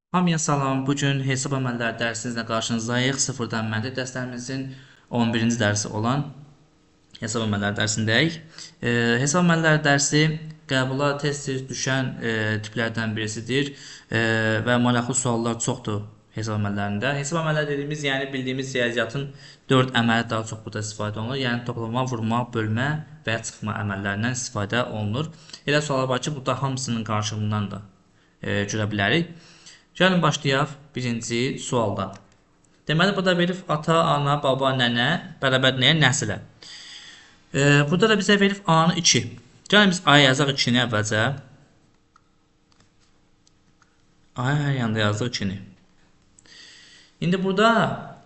Hamıya salam. Bugün hesab əməlləri dərsimizlə qarşınızdayıq. Sıfırdan məntiq dərslərimizin 11-ci dərsi olan hesab əməlləri dərsindəyik. Hesab əməlləri dərsi qəbula tez-tez düşən tiplərdən birisidir və maraqlı suallar çoxdur hesab əməllərində. Hesab əməlləri dediyimiz, yəni bildiyimiz riyaziyyatın 4 əməli daha çox burada istifadə olunur. Yəni toplama, vurma, bölmə və ya çıxma əməllərindən istifadə olunur. Elə suallar var ki, burada hamısının qarşılığından da görə bilərik. Gəlin başlayaq birinci sualdan. Deməli, burada verib ata, ana, baba, nənə bərabər nəyə? Nəsilə. Burada da bizə verib A-nı 2. Gəlin biz A-ya yazaq 2-ni əvvəlcə. A-ya hər yanda yazdıq 2-ni. İndi burada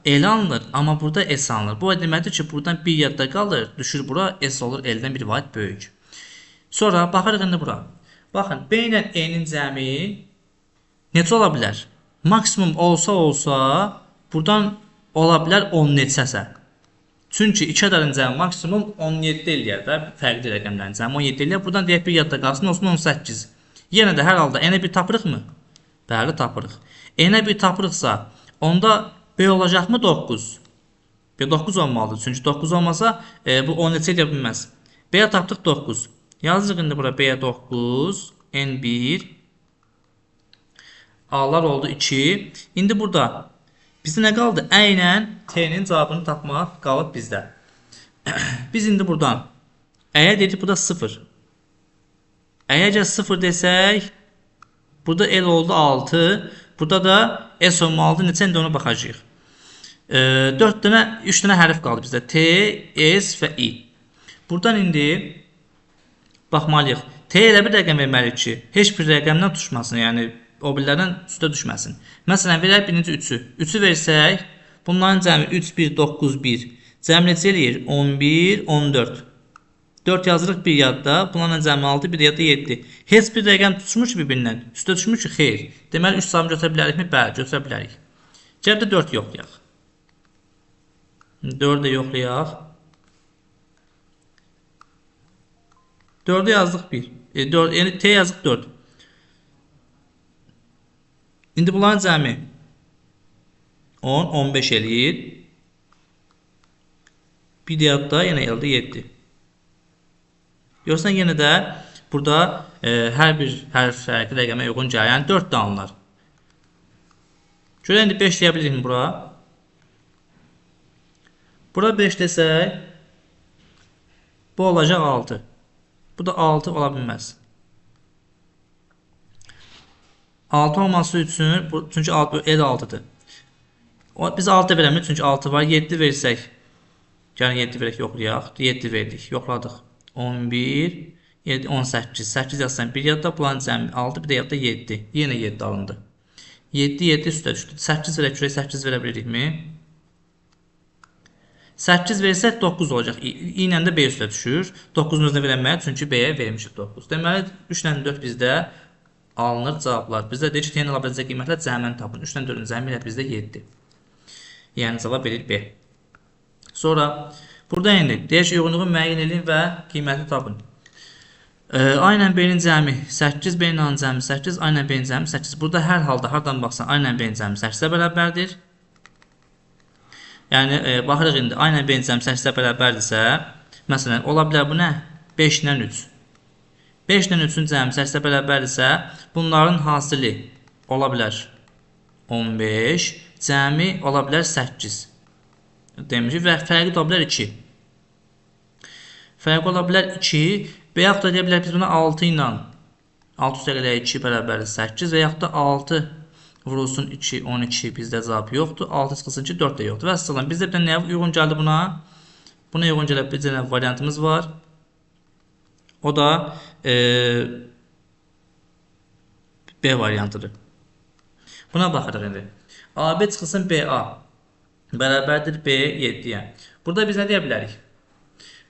L alınır, amma burada S alınır. Bu deməkdir ki, buradan 1 yadda qalır, düşür bura, S olur L-dən 1 vahid böyük. Sonra baxırıq indi bura. Baxın, B ilə E-nin cəmi necə ola bilər? Maksimum olsa buradan ola bilər 10 neçəsə. Çünki 2 ədədin cəmi maksimum 17 eləyər də, fərqli rəqəmlərin cəmi 17 eləyər. Buradan deyək bir yadda qalsın, olsun 18. Yenə də hər halda N-ə 1 tapırıqmı? Bəli, tapırıq. N-ə 1 tapırıqsa, onda B olacaqmı 9? B 9 olmalıdır. Çünki 9 olmasa bu 10 neçə edə bilməz. B-yə tapdıq 9. Yazırıq indi bura B-yə 9, N1, A-lar oldu 2. İndi burada bizdə nə qaldı? Ə ilə T-nin cavabını tapmaq qalıb bizdə. Biz indi buradan Ə-yə dedik, burada 0. Ə-yə gəl 0 desək, burada L oldu 6. Burada da S olmalıdır. Neçə indi ona baxacağıq. 4 dənə, 3 dənə hərf qaldı bizdə. T, S və I. Buradan indi baxmalıyıq. T elə bir rəqəm verməliyik ki, heç bir rəqəmdən tutuşmasın. Yəni o birlərdən üstə düşməsin. Məsələn, verək birinci 3-ü. 3-ü versək, bunların cəmi 3, 1, 9, 1. Cəmi necə eləyir? 11, 14. 4 yazırıq bir yadda. Bunların cəmi 6, bir yadda 7. Heç bir rəqəm tutuşmuş bir-birindən. Üstə düşmüş ki, xeyr. Deməli, 3 sayını götürə bilərikmi? Bəli, götürə bilərik. Cəbdə 4 yoxlayaq. 4 də yoxlayaq. 4-ü yazdıq 1. Yəni T yazdıq 4. İndi bunların cəmi 10, 15 eləyir. Bir yadda yenə elde 7. Görürsən, yenə də burada hər bir fərqli rəqəmə uyğun gəlir. Yəni 4 də alınır. Görə indi 5 deyə bilirikmi bura? Bura 5 desək, bu olacaq 6. Bu da 6 ola bilməz. 6 olması üçün, çünki L 6'dır. Biz 6 verəmirik, çünki 6 var. 7 versək, gəlin 7 verək, yoxlayaq. 7 verdik, yoxladıq. 11, 7, 18. 8 yazsan bir yadda, bulan cəmi 6, bir də yadda 7. Yenə 7 alındı. 7, 7 üstə düşdü. 8 verək, 8 verə bilirikmi? 8 versək 9 olacaq. İ ilə də B üstə düşür. 9-un özünə verəməyək, çünki B-yə vermişik 9. Deməli, 3 ilə 4 bizdə alınır cavablar. Bizdə deyir ki, yenə ala biləcək qiymətlər cəmini tapın. 3-dən 4-ün cəmi ilə bizdə 7. Yəni cavab verir B. Sonra burada indi deyək ki, uyğunluğu müəyyən edin və qiyməti tapın. A ilə B-nin cəmi 8, B ilə cəmi 8, A ilə B-nin cəmi 8. Burada hər halda hardan baxsan A ilə B-nin cəmi 8-ə bərabərdir. Yəni baxırıq indi A ilə B-nin cəmi 8-ə bərabərdirsə, məsələn, ola bilər bu nə? 5 ilə 3. 5 ilə 3-ün cəmi 8-ə bərabərdirsə, bunların hasili ola bilər 15, cəmi ola bilər 8. Demişik və fərqi ola bilər 2. Fərqi ola bilər 2 və yaxud da deyə bilər biz buna 6 ilə 6 üstə qədər 2 bərabərdir 8 və yaxud da 6 vurulsun 2, 12 bizdə cavab yoxdur. 6 çıxılsın 2, 4 də yoxdur. Və əsaslan bizdə bir də nəyə uyğun gəldi buna? Buna uyğun gələn bir dənə variantımız var. O da B variantıdır. Buna baxırıq indi. AB çıxılsın BA bərabərdir B 7-yə. Burada biz nə deyə bilərik?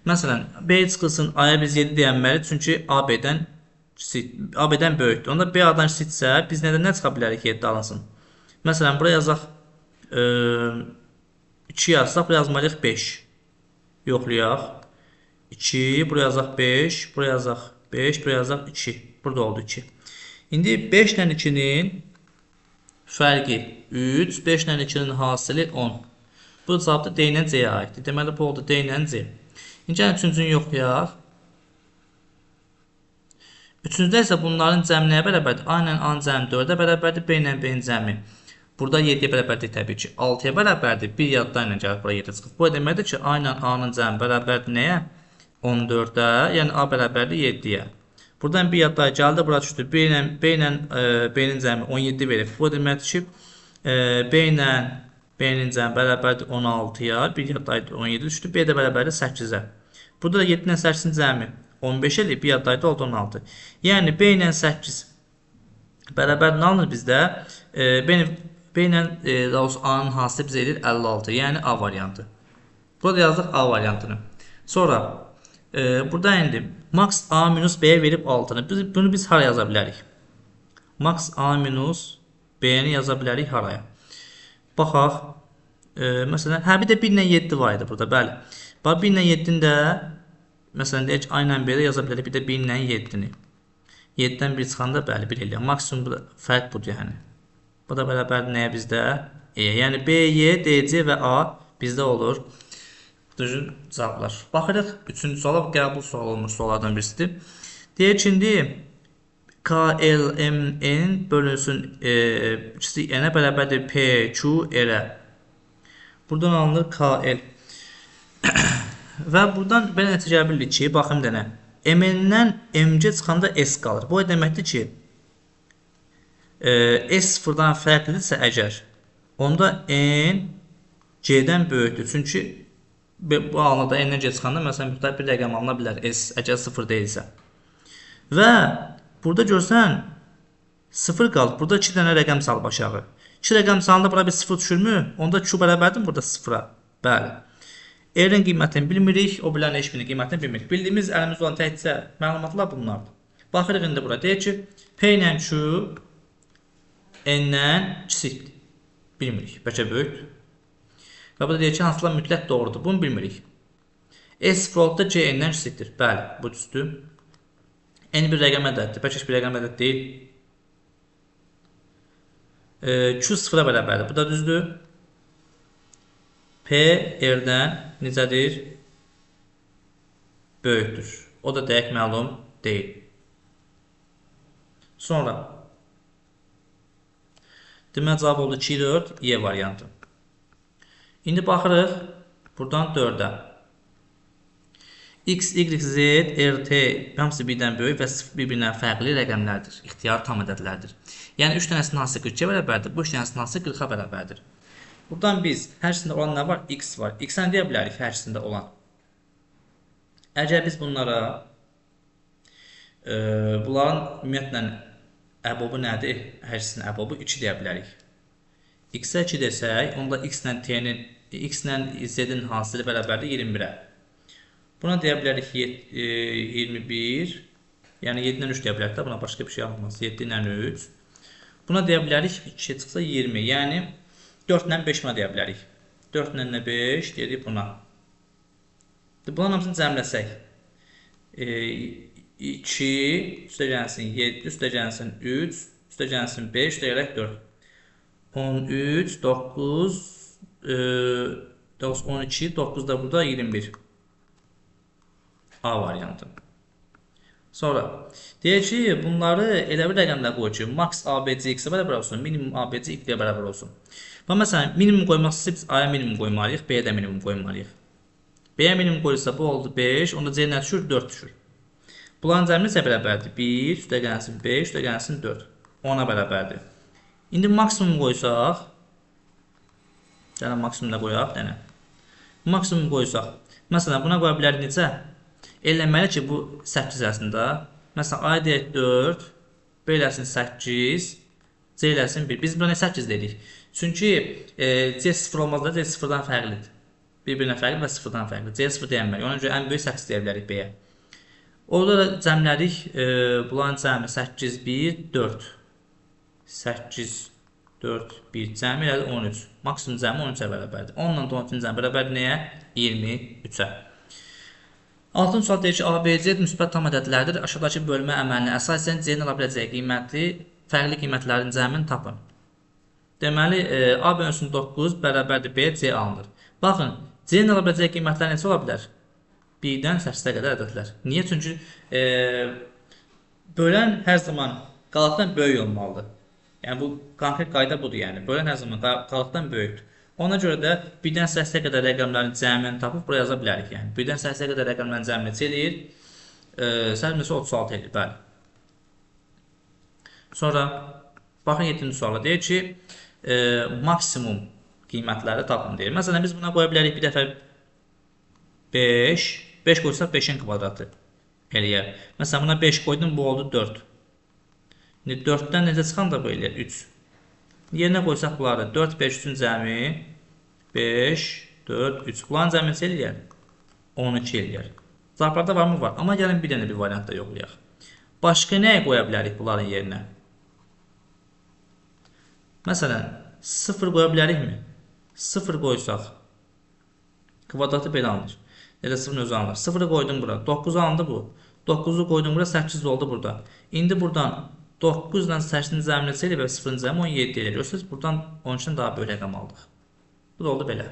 Məsələn, B çıxılsın A-ya biz 7 deyənməli, çünki AB-dən böyükdür. Onda B-dən kiçiksə, biz nədən nə çıxa bilərik 7 alınsın? Məsələn, buraya yazaq 2 yazsaq, buraya yazmalıyıq 5. Yoxlayaq. 2, buraya yazaq 5, buraya yazaq 5, buraya yazaq 2. Burada oldu 2. İndi 5 ilə 2-nin fərqi 3, 5 ilə 2-nin hasili 10. Bu cavab da D ilə C-yə aiddir. Deməli, bu oldu D ilə C. İndi gəlin üçüncünü yoxlayaq. Üçüncüdə isə bunların cəmi nəyə bərabərdir? A ilə A-nın cəmi 4-ə bərabərdir, B ilə B-nin cəmi. Burada 7-yə bərabərdir təbii ki. 6-ya bərabərdir. 1 yadda ilə gəlib bura 7 çıxıb. Bu deməkdir ki, A ilə A-nın cəmi bərabərdir nəyə? 14-ə, yəni A bərabərdir 7-yə. Buradan 1 yadda gəldi, bura düşdü. B ilə B-nin cəmi 17 verir. Bu deməkdir ki, B ilə B-nin cəmi bərabərdir 16-ya, 1 yadda 17 düşdü. B də bərabərdir 8-ə. Burada da 7 ilə 8-in cəmi 15 eləyib, 1 yadda oldu 16. Yəni B ilə 8 bərabər nə alınır bizdə? B ilə A-nın hasili bizə edir 56, yəni A variantı. Burada yazdıq A variantını. Sonra burada indi max A minus B verib 6-nı. Bunu biz hara yaza bilərik? Max A minus B-ni yaza bilərik haraya? Baxaq. Məsələn, bir də 1 ilə 7 var idi burada, bəli. Bax, 1 ilə 7-ni də, məsələn, deyək ki, A ilə B-də yaza bilərik, bir də 1 ilə 7-ni. 7-dən 1 çıxanda, bəli, 1 eləyək. Maksimum fərq budur, yəni. Bu da bərabərdir nəyə bizdə? Yəni, B, Y, D, C və A bizdə olur. Düzgün cavablar. Baxırıq, 3-cü suala, qəbul sualı olmuş suallardan birisidir. Deyək ki, indi KLMN bölünsün N-ə bərabərdir PQR-ə. Buradan alınır KL. Və buradan belə nəticə gələ bilirik ki, baxım denə. MN-dən MC çıxanda S qalır. Bu deməkdir ki, S sıfırdan fərqlidirsə əgər, onda N C-dən böyükdür. Çünki bu halda N-dən C çıxanda, məsələn, müxtəlif bir rəqəm alına bilər, S əgər sıfır deyilsə. Və burada görsən, sıfır qalır. Burada 2 dənə rəqəm salıb aşağı. 2 rəqəm salında bura bir sıfır düşürmü? Onda Q bərabərdir burada sıfıra. Bəli. R-in qiymətini bilmirik, o bilən heç birinin qiymətini bilmirik. Bildiyimiz əlimizdə olan təkcə məlumatlar bunlardır. Baxırıq indi bura. Deyək ki, P ilə Q N-dən kiçikdir. Bilmirik. Bəlkə böyükdür. Və burada deyək ki, hansılar mütləq doğrudur. Bunu bilmirik. S da C N-dən kiçikdir. Bəli, bu düzdür. N bir rəqəm ədəddir. Bəlkə bir rəqəm ədəd deyil. Q sıfıra bərabərdir. Bu da düzdür. P R-dən necədir? Böyükdür. O da dəqiq məlum deyil. Sonra deməli cavab oldu 2, 4, Y variantı. İndi baxırıq buradan 4-ə. X, Y, Z, R, T hamısı birdən böyük və bir-birindən fərqli rəqəmlərdir. İxtiyar tam ədədlərdir. Yəni 3 dənəsinin hansı 42-yə bərabərdir, bu 3 dənəsinin hansı 40-a bərabərdir. Buradan biz hər ikisində olan nə var? X var. X-ən deyə bilərik hər ikisində olan. Əgər biz bunlara bunların ümumiyyətlə əbobu nədir? Hər ikisinin əbobu 2 deyə bilərik. X-ə 2 desək, onda X ilə Z-in hasili bərabərdir 21-ə. Buna deyə bilərik 21, yəni 7 ilə 3 deyə bilərik də, buna başqa bir şey almaz. 7 ilə 3. Buna deyə bilərik 2 çıxsa 20, yəni 4 ilə 5 buna deyə bilərik. 4 ilə 5 deyirik buna. Bunların hamısını cəmləsək. 2, üstə gəlsin 7, üstə gəlsin 3, üstə gəlsin 5, üstə gələk 4. 13, 9, 12, 9 da burada 21. A variantı. Sonra deyək ki, bunları elə bir rəqəmlə qoy ki, max ABC X-ə bərabər olsun, minimum ABC Y-ə bərabər olsun. Və məsələn, minimum qoymaq istəyirsə biz A-ya minimum qoymalıyıq, B-yə də minimum qoymalıyıq. B-yə minimum qoyulsa bu oldu 5, onda C nə düşür? 4 düşür. Bunların cəmi necə bərabərdir? 1, üstə gəlsin 5, üstə gəlsin 4. 10-a bərabərdir. İndi maksimum qoysaq, yəni maksimumda qoyaq, yəni. Maksimum qoysaq, məsələn, buna qoya bilərik necə? Eləməli ki, bu 8 əslində. Məsələn, A deyək 4, B eləsin 8, C eləsin 1. Biz buna 8 dedik. Çünki C 0 olmaz da C 0-dan fərqlidir. Bir-birinə fərqli və 0-dan fərqli. C 0 deyənmək. Ona görə ən böyük 8 deyə bilərik B-yə. Orada da cəmlədik. Bunların cəmi 8, 1, 4. 8, 4, 1. Cəmi elədi 13. Maksimum cəmi 13-ə bərabərdir. 10 ilə 13-ün cəmi bərabərdir nəyə? 23-ə. 6-cı sual deyir ki, ABC müsbət tam ədədlərdir. Aşağıdakı bölmə əməlinə əsasən C-nin ala biləcəyi qiyməti, fərqli qiymətlərin cəmini tapın. Deməli, A bölünsün 9 bərabərdir B, C alınır. Baxın, C-nin ala biləcəyi qiymətlər neçə ola bilər? 1-dən 8-ə qədər ədədlər. Niyə? Çünki bölən hər zaman qalıqdan böyük olmalıdır. Yəni, bu konkret qayda budur. Yəni, bölən hər zaman qalıqdan böyükdür. Ona görə də 1-dən 8-ə qədər rəqəmlərin cəmini tapıb buraya yaza bilərik. Yəni, 1-dən 8-ə qədər rəqəmlərin cəmini neçə eləyir? Səhvimizə 36 eləyir. Bəli. Sonra, baxın 7-ci suala deyir ki, maksimum qiymətləri tapın deyir. Məsələn, biz buna qoya bilərik bir dəfə 5. 5 qoysaq 5-in kvadratı eləyər. Məsələn, buna 5 qoydum, bu oldu 4. İndi 4-dən necə çıxan da bu eləyər? 3. Yerinə qoysaq bunları 4, 5, 3-ün cəmi 5, 4, 3. Bunların cəmi neçə eləyər? 12 eləyər. Cavablarda var mı? Var. Amma gəlin bir dənə bir variant da yoxlayaq. Başqa nəyə qoya bilərik bunların yerinə? Məsələn, 0 qoya bilərikmi? 0 qoysaq kvadratı belə alınır. Elə 0-ın özü alınır. 0-ı qoydum bura. 9 alındı bu. 9-u qoydum bura. 8 oldu burada. İndi buradan 9 ilə 8-in cəmi neçə eləyir və 0-ın cəmi 17 eləyir. Görürsünüz, buradan 13-dən daha böyük rəqəm aldıq. Bu da oldu belə.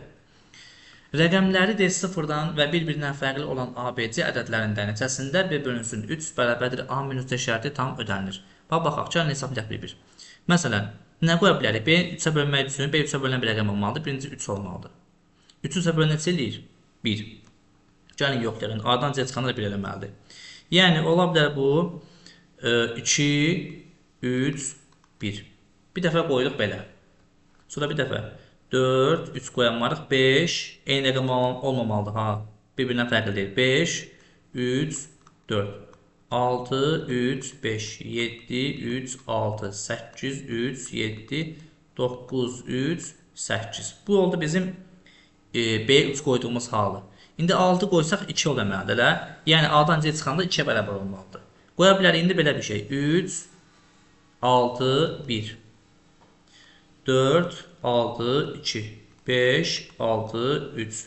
Rəqəmləri də 0-dan və bir-birindən fərqli olan ABC ədədlərindən neçəsində B bölünsün 3 bərabərdir A minus D şərti tam ödənilir. Baxaq, gəlin hesablayaq bir-bir. Məsələn, nə qoya bilərik? B 3-ə bölmək üçün B 3-ə bölünən bir rəqəm olmalıdır. Birinci 3 olmalıdır. 3-ü bölünən neçə eləyir? 1. Gəlin yoxlayaq. A-dan C çıxanda 1 eləməlidir. Yəni, ola bilər bu 2, 3, 1. Bir dəfə qoyduq belə. Sonra bir dəfə 4, 3 qoyamarıq. 5, eyni rəqəm olmamalıdır. Bir-birindən fərqli deyil. 5, 3, 4. 6, 3, 5, 7, 3, 6, 8, 3, 7, 9, 3, 8. Bu oldu bizim B3 qoyduğumuz halı. İndi 6 qoysaq 2 ol deməlidir. Yəni A-dan C çıxanda 2-yə bərabər olmalıdır. Qoya bilərik indi belə bir şey. 3, 6, 1. 4, 6, 2. 5, 6, 3.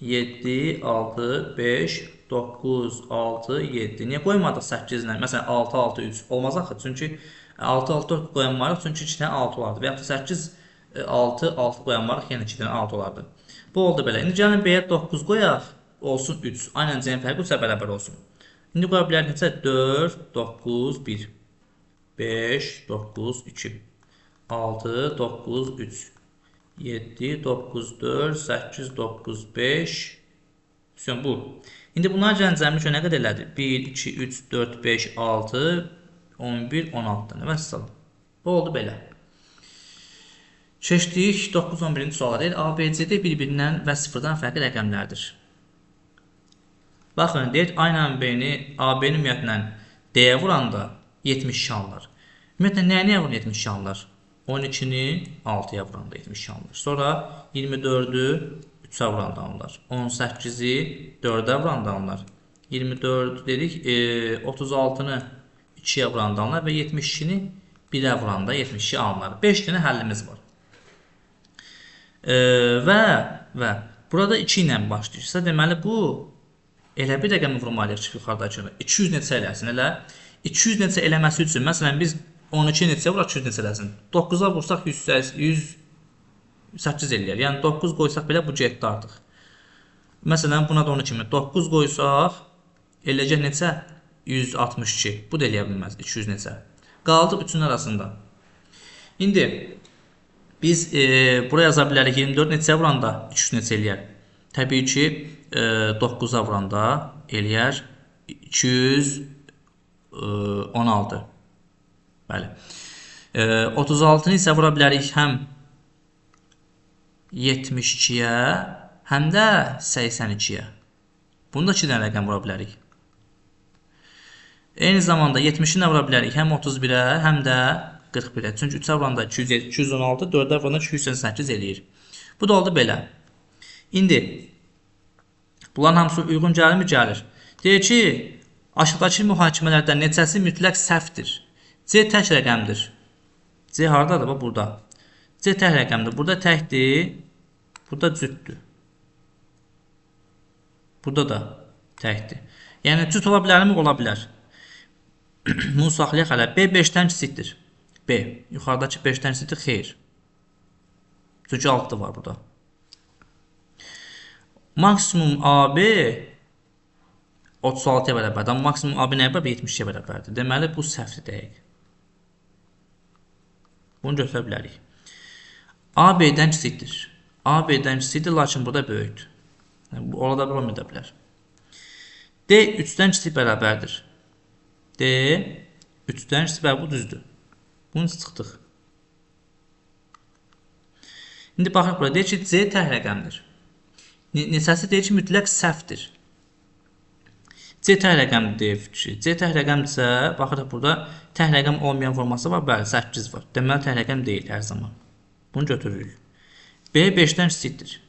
7, 6, 5, 9, 6, 7. Niyə qoymadıq 8 ilə? Məsələn, 6, 6, 3. Olmaz axı. Çünki 6, 6, 4 qoyanmarıq. Çünki 2 dənə 6 olardı. Və yaxud 8, 6, 6 qoyanmarıq. Yəni 2 dənə 6 olardı. Bu oldu belə. İndi gəlin B-yə 9 qoyaq. Olsun 3. Aynən C-nin fərqi 3-ə bərabər olsun. İndi qoya bilərik neçə? 4, 9, 1. 5, 9, 2. 6, 9, 3. 7, 9, 4, 8, 9, 5. Bu. İndi bunlar cəmcəmi üçün nə qədər elədi? 1, 2, 3, 4, 5, 6, 11, 16. Və salam. Bu oldu belə. Keçdik 9-11-ci suala deyil. ABCD bir-birindən və 0-dan fərqli rəqəmlərdir. Baxın, deyək, aynən B-ni AB-nin ümumiyyətlə D-yə vuranda 72 alınır. Ümumiyyətlə, nəyə vurur 72 alınır? 12-ni 6-ya vuranda 72 alınır. Sonra 24-ü 3-ə vuranda alınır. 18-i 4-ə vuranda alınır. 24 dedik, 36-nı 2-yə vuranda alınır və 72-ni 1-ə vuranda 72 alınır. 5 dənə həllimiz var. Və burada 2 ilə başlayırsa, deməli bu elə bir rəqəmi vurmalıyıq ki, yuxarıdakını. 200 neçə eləsin, elə. 200 neçə eləməsi üçün, məsələn, biz 12 neçə vuraq, 200 neçə eləsin. 9-a vursaq 108 eləyər. Yəni 9 qoysaq belə bu getdi artıq. Məsələn, buna da onun kimi 9 qoysaq eləyəcək neçə? 162. Bu da eləyə bilməz, 200 neçə. Qaldıq üçün arasında. İndi biz buraya yaza bilərik 24 neçə vuranda 200 neçə eləyər. Təbii ki, 9-a vuranda eləyər 216. Bəli. 36-nı isə vura bilərik həm 72-yə, həm də 82-yə. Bunu da 2 dənə rəqəm vura bilərik. Eyni zamanda 70-ni vura bilərik həm 31-ə, həm də 41-ə. Çünki 3-ə vuranda 216, 4-ə vuranda 288 eləyir. Bu da oldu belə. İndi bunların hamısı uyğun gəlirmi? Gəlir. Deyir ki, aşağıdakı mühakimələrdən neçəsi mütləq səhvdir? C tək rəqəmdir. C haradadır? Bax, burada. C tək rəqəmdir. Burada təkdir. Burada cütdür. Burada da təkdir. Yəni, cüt ola bilərmi? Ola bilər. Bunu saxlayaq hələ. B 5-dən kiçikdir. B. Yuxarıdakı 5-dən kiçikdir, xeyr. Çünki 6 var burada. Maksimum AB 36-ya bərabərdir. Amma maksimum AB nəyə bərabər? 70-yə bərabərdir. Deməli, bu səhvdir dəqiq. Bunu götürə bilərik. A B-dən kiçikdir. A B-dən kiçikdir, lakin burada böyükdür. Yəni, orada bir olmaya da bilər. D 3-dən kiçik bərabərdir. D 3-dən kiçik bərabər, bu düzdür. Bunu çıxdıq. İndi baxaq burada. Deyək ki, C tək rəqəmdir. Neçəsi deyək ki, mütləq səhvdir. C tək rəqəmdir deyək ki. C tək rəqəmdirsə, baxırıq burada tək rəqəm olmayan forması var. Bəli, 8 var. Deməli, tək rəqəm deyil hər zaman. Bunu götürürük. B 5-dən kiçikdir.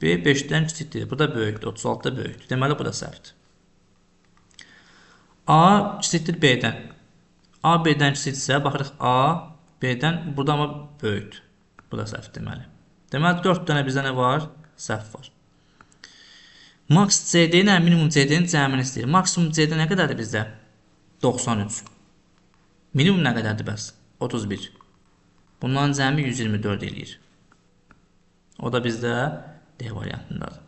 B 5-dən kiçikdir. Bu da böyükdür. 36 da böyükdür. Deməli, bu da səhvdir. A kiçikdir B-dən. A B-dən kiçikdirsə, baxırıq A B-dən, burada amma böyükdür. Bu da səhv deməli. Deməli, 4 dənə bizdə nə var? Səhv var. Max CD ilə minimum CD-nin cəmini istəyir. Maksimum CD nə qədərdir bizdə? 93. Minimum nə qədərdir bəs? 31. Bunların cəmi 124 eləyir. O da bizdə D variantındadır.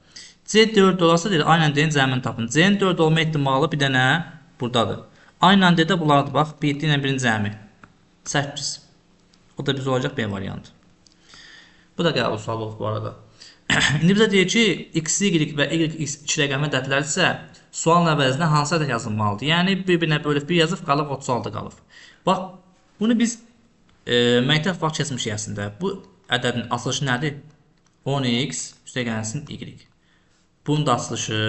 C 4 olarsa deyir, A ilə D-nin cəmini tapın. C-nin 4 olma ehtimalı bir dənə buradadır. A ilə D-də bunlardır, bax, 7 ilə 1-in cəmi. 8. O da bizdə olacaq B variantı. Bu da qəbul sualı olub bu arada. İndi bizə deyir ki, x, y və y iki rəqəmin ədədləridirsə, sualın əvəzinə hansı ədəd yazılmalıdır? Yəni, bir-birinə bölüb 1 yazıb, qalıb 36 qalıb. Bax, bunu biz məktəb vaxt keçmişik əslində. Bu ədədin açılışı nədir? 10x üstəgəlsin y. Bunun da açılışı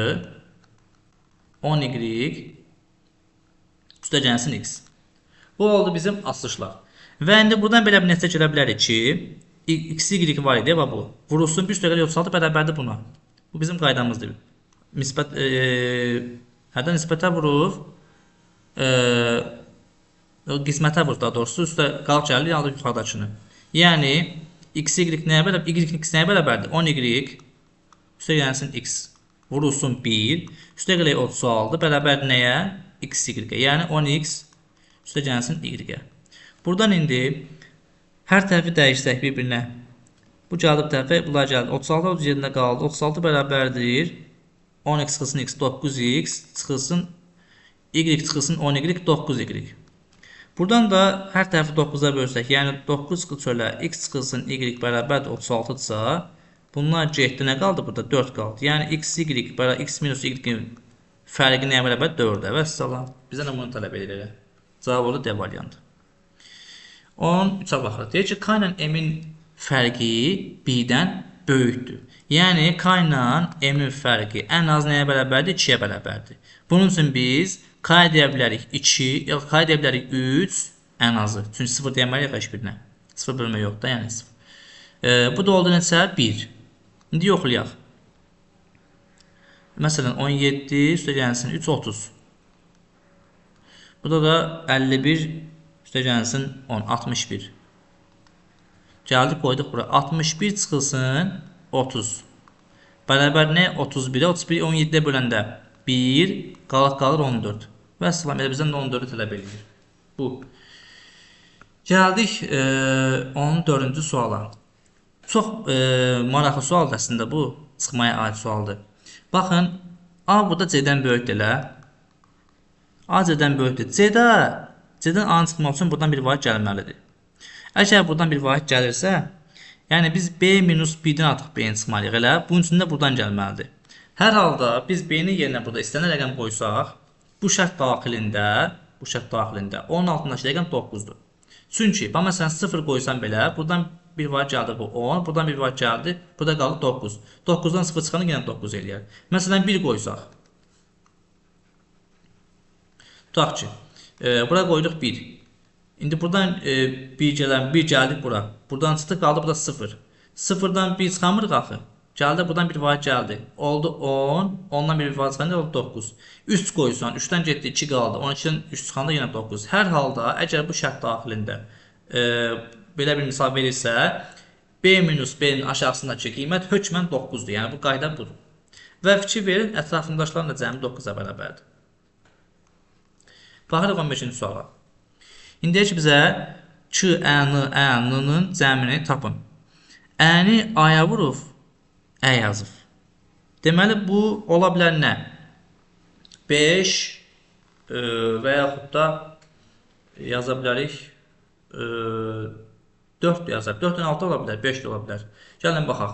10y üstəgəlsin x. Bu oldu bizim açılışlar. Və indi buradan belə bir nəticə gələ bilərik ki, x, y var idi, bu. Vurulsun 1 üstəgəl 36 bərabərdir buna. Bu bizim qaydamızdır. Hərdən nisbətə vurur, qismətə vurur daha doğrusu, üstə qalıb gəlir, alır yuxarıdakını. Yəni, x, y nəyə bərabərdir? Y x nəyə bərabərdir? 10y üstəgəlsin x vurulsun 1 üstəgəl 36 bərabərdir nəyə? X, y. Yəni, 10x üstəgəlsin y. Buradan indi hər tərəfi dəyişsək bir-birinə. Bu gəlib tərəfə, bunlar gəldi. 36 yerində qaldı. 36 bərabərdir. 10x çıxılsın x, 9x çıxılsın y çıxılsın 10y, 9y. Buradan da hər tərəfi 9-a bölsək, yəni 9 çıxılsın x çıxılsın y bərabərdir 36-dırsa, bunlar getdi, nə qaldı burada? 4 qaldı. Yəni x, y, x minus y fərqi nəyə bərabər? 4-ə və salam. Bizə nə bunu tələb edir? Cavab oldu D variantı. 13-ə baxırıq. Deyir ki, K ilə M-in fərqi B-dən böyükdür. Yəni, K ilə M-in fərqi ən az nəyə bərabərdir? 2-yə bərabərdir. Bunun üçün biz K deyə bilərik 2, yox, K deyə bilərik 3 ən azı. Çünki 0 deyəməliyik heç birinə. 0 bölmə yox da, yəni 0. Bu da oldu neçə? 1. İndi yoxlayaq. Məsələn, 17 üstəgəlsin 3, 30. Bu da 51 üstəgəlsin 10, 61. Gəldik, qoyduq bura. 61 çıxılsın 30. Bərabər nə? 31-ə. 31-i 17-də böləndə 1, qalır 14. Və salam, elə bizdən 14-ü tələb edir. Bu. Gəldik 14-cü suala. Çox maraqlı sualdır əslində bu. Çıxmaya aid sualdır. Baxın, A burada C-dən böyükdür elə. A C-dən böyükdür. C-dən A-nın çıxmaq üçün buradan bir vahid gəlməlidir. Əgər buradan bir vahid gəlirsə, yəni biz B minus B-dən artıq B-nin çıxmalıyıq elə. Bunun üçün də buradan gəlməlidir. Hər halda biz B-nin yerinə burada istənilən rəqəm qoysaq, bu şərt daxilində 10-un altındakı rəqəm 9-dur. Çünki, məsələn 0 qoysam belə, buradan bir vahid gəldi bu 10, buradan bir vahid gəldi, burada qaldı 9. 9-dan 0 çıxanı yenə 9 eləyər. Məsələn 1 qoysaq. Tutaq ki, bura qoyduq 1. İndi buradan 1 gəldik bura. Buradan çıxdıq, qaldı burada 0. 0-dan 1 çıxamırıq axı. Gəldi, buradan bir vahid gəldi. Oldu 10, 10-dan bir vahid çıxanda oldu 9. 3 qoysan, 3-dən getdi 2 qaldı. 12-dən 3 çıxanda yenə 9. Hər halda, əgər bu şərt daxilində belə bir misal verirsə, B minus B-nin aşağısındakı qiymət hökmən 9-dur. Yəni, bu qayda budur. Və fikir verin, ətrafındakıların da cəmi 9-a bərabərdir. Baxırıq 15-ci suala. İndi deyək ki, bizə Ç, ə, n, ə, n-nın cəmini tapın. Ə-ni A-ya vurub, ə yazıb. Deməli, bu ola bilər nə? 5 və yaxud da yaza bilərik 4 yazar. 4-ün 6 ola bilər, 5 də ola bilər. Gəlin baxaq.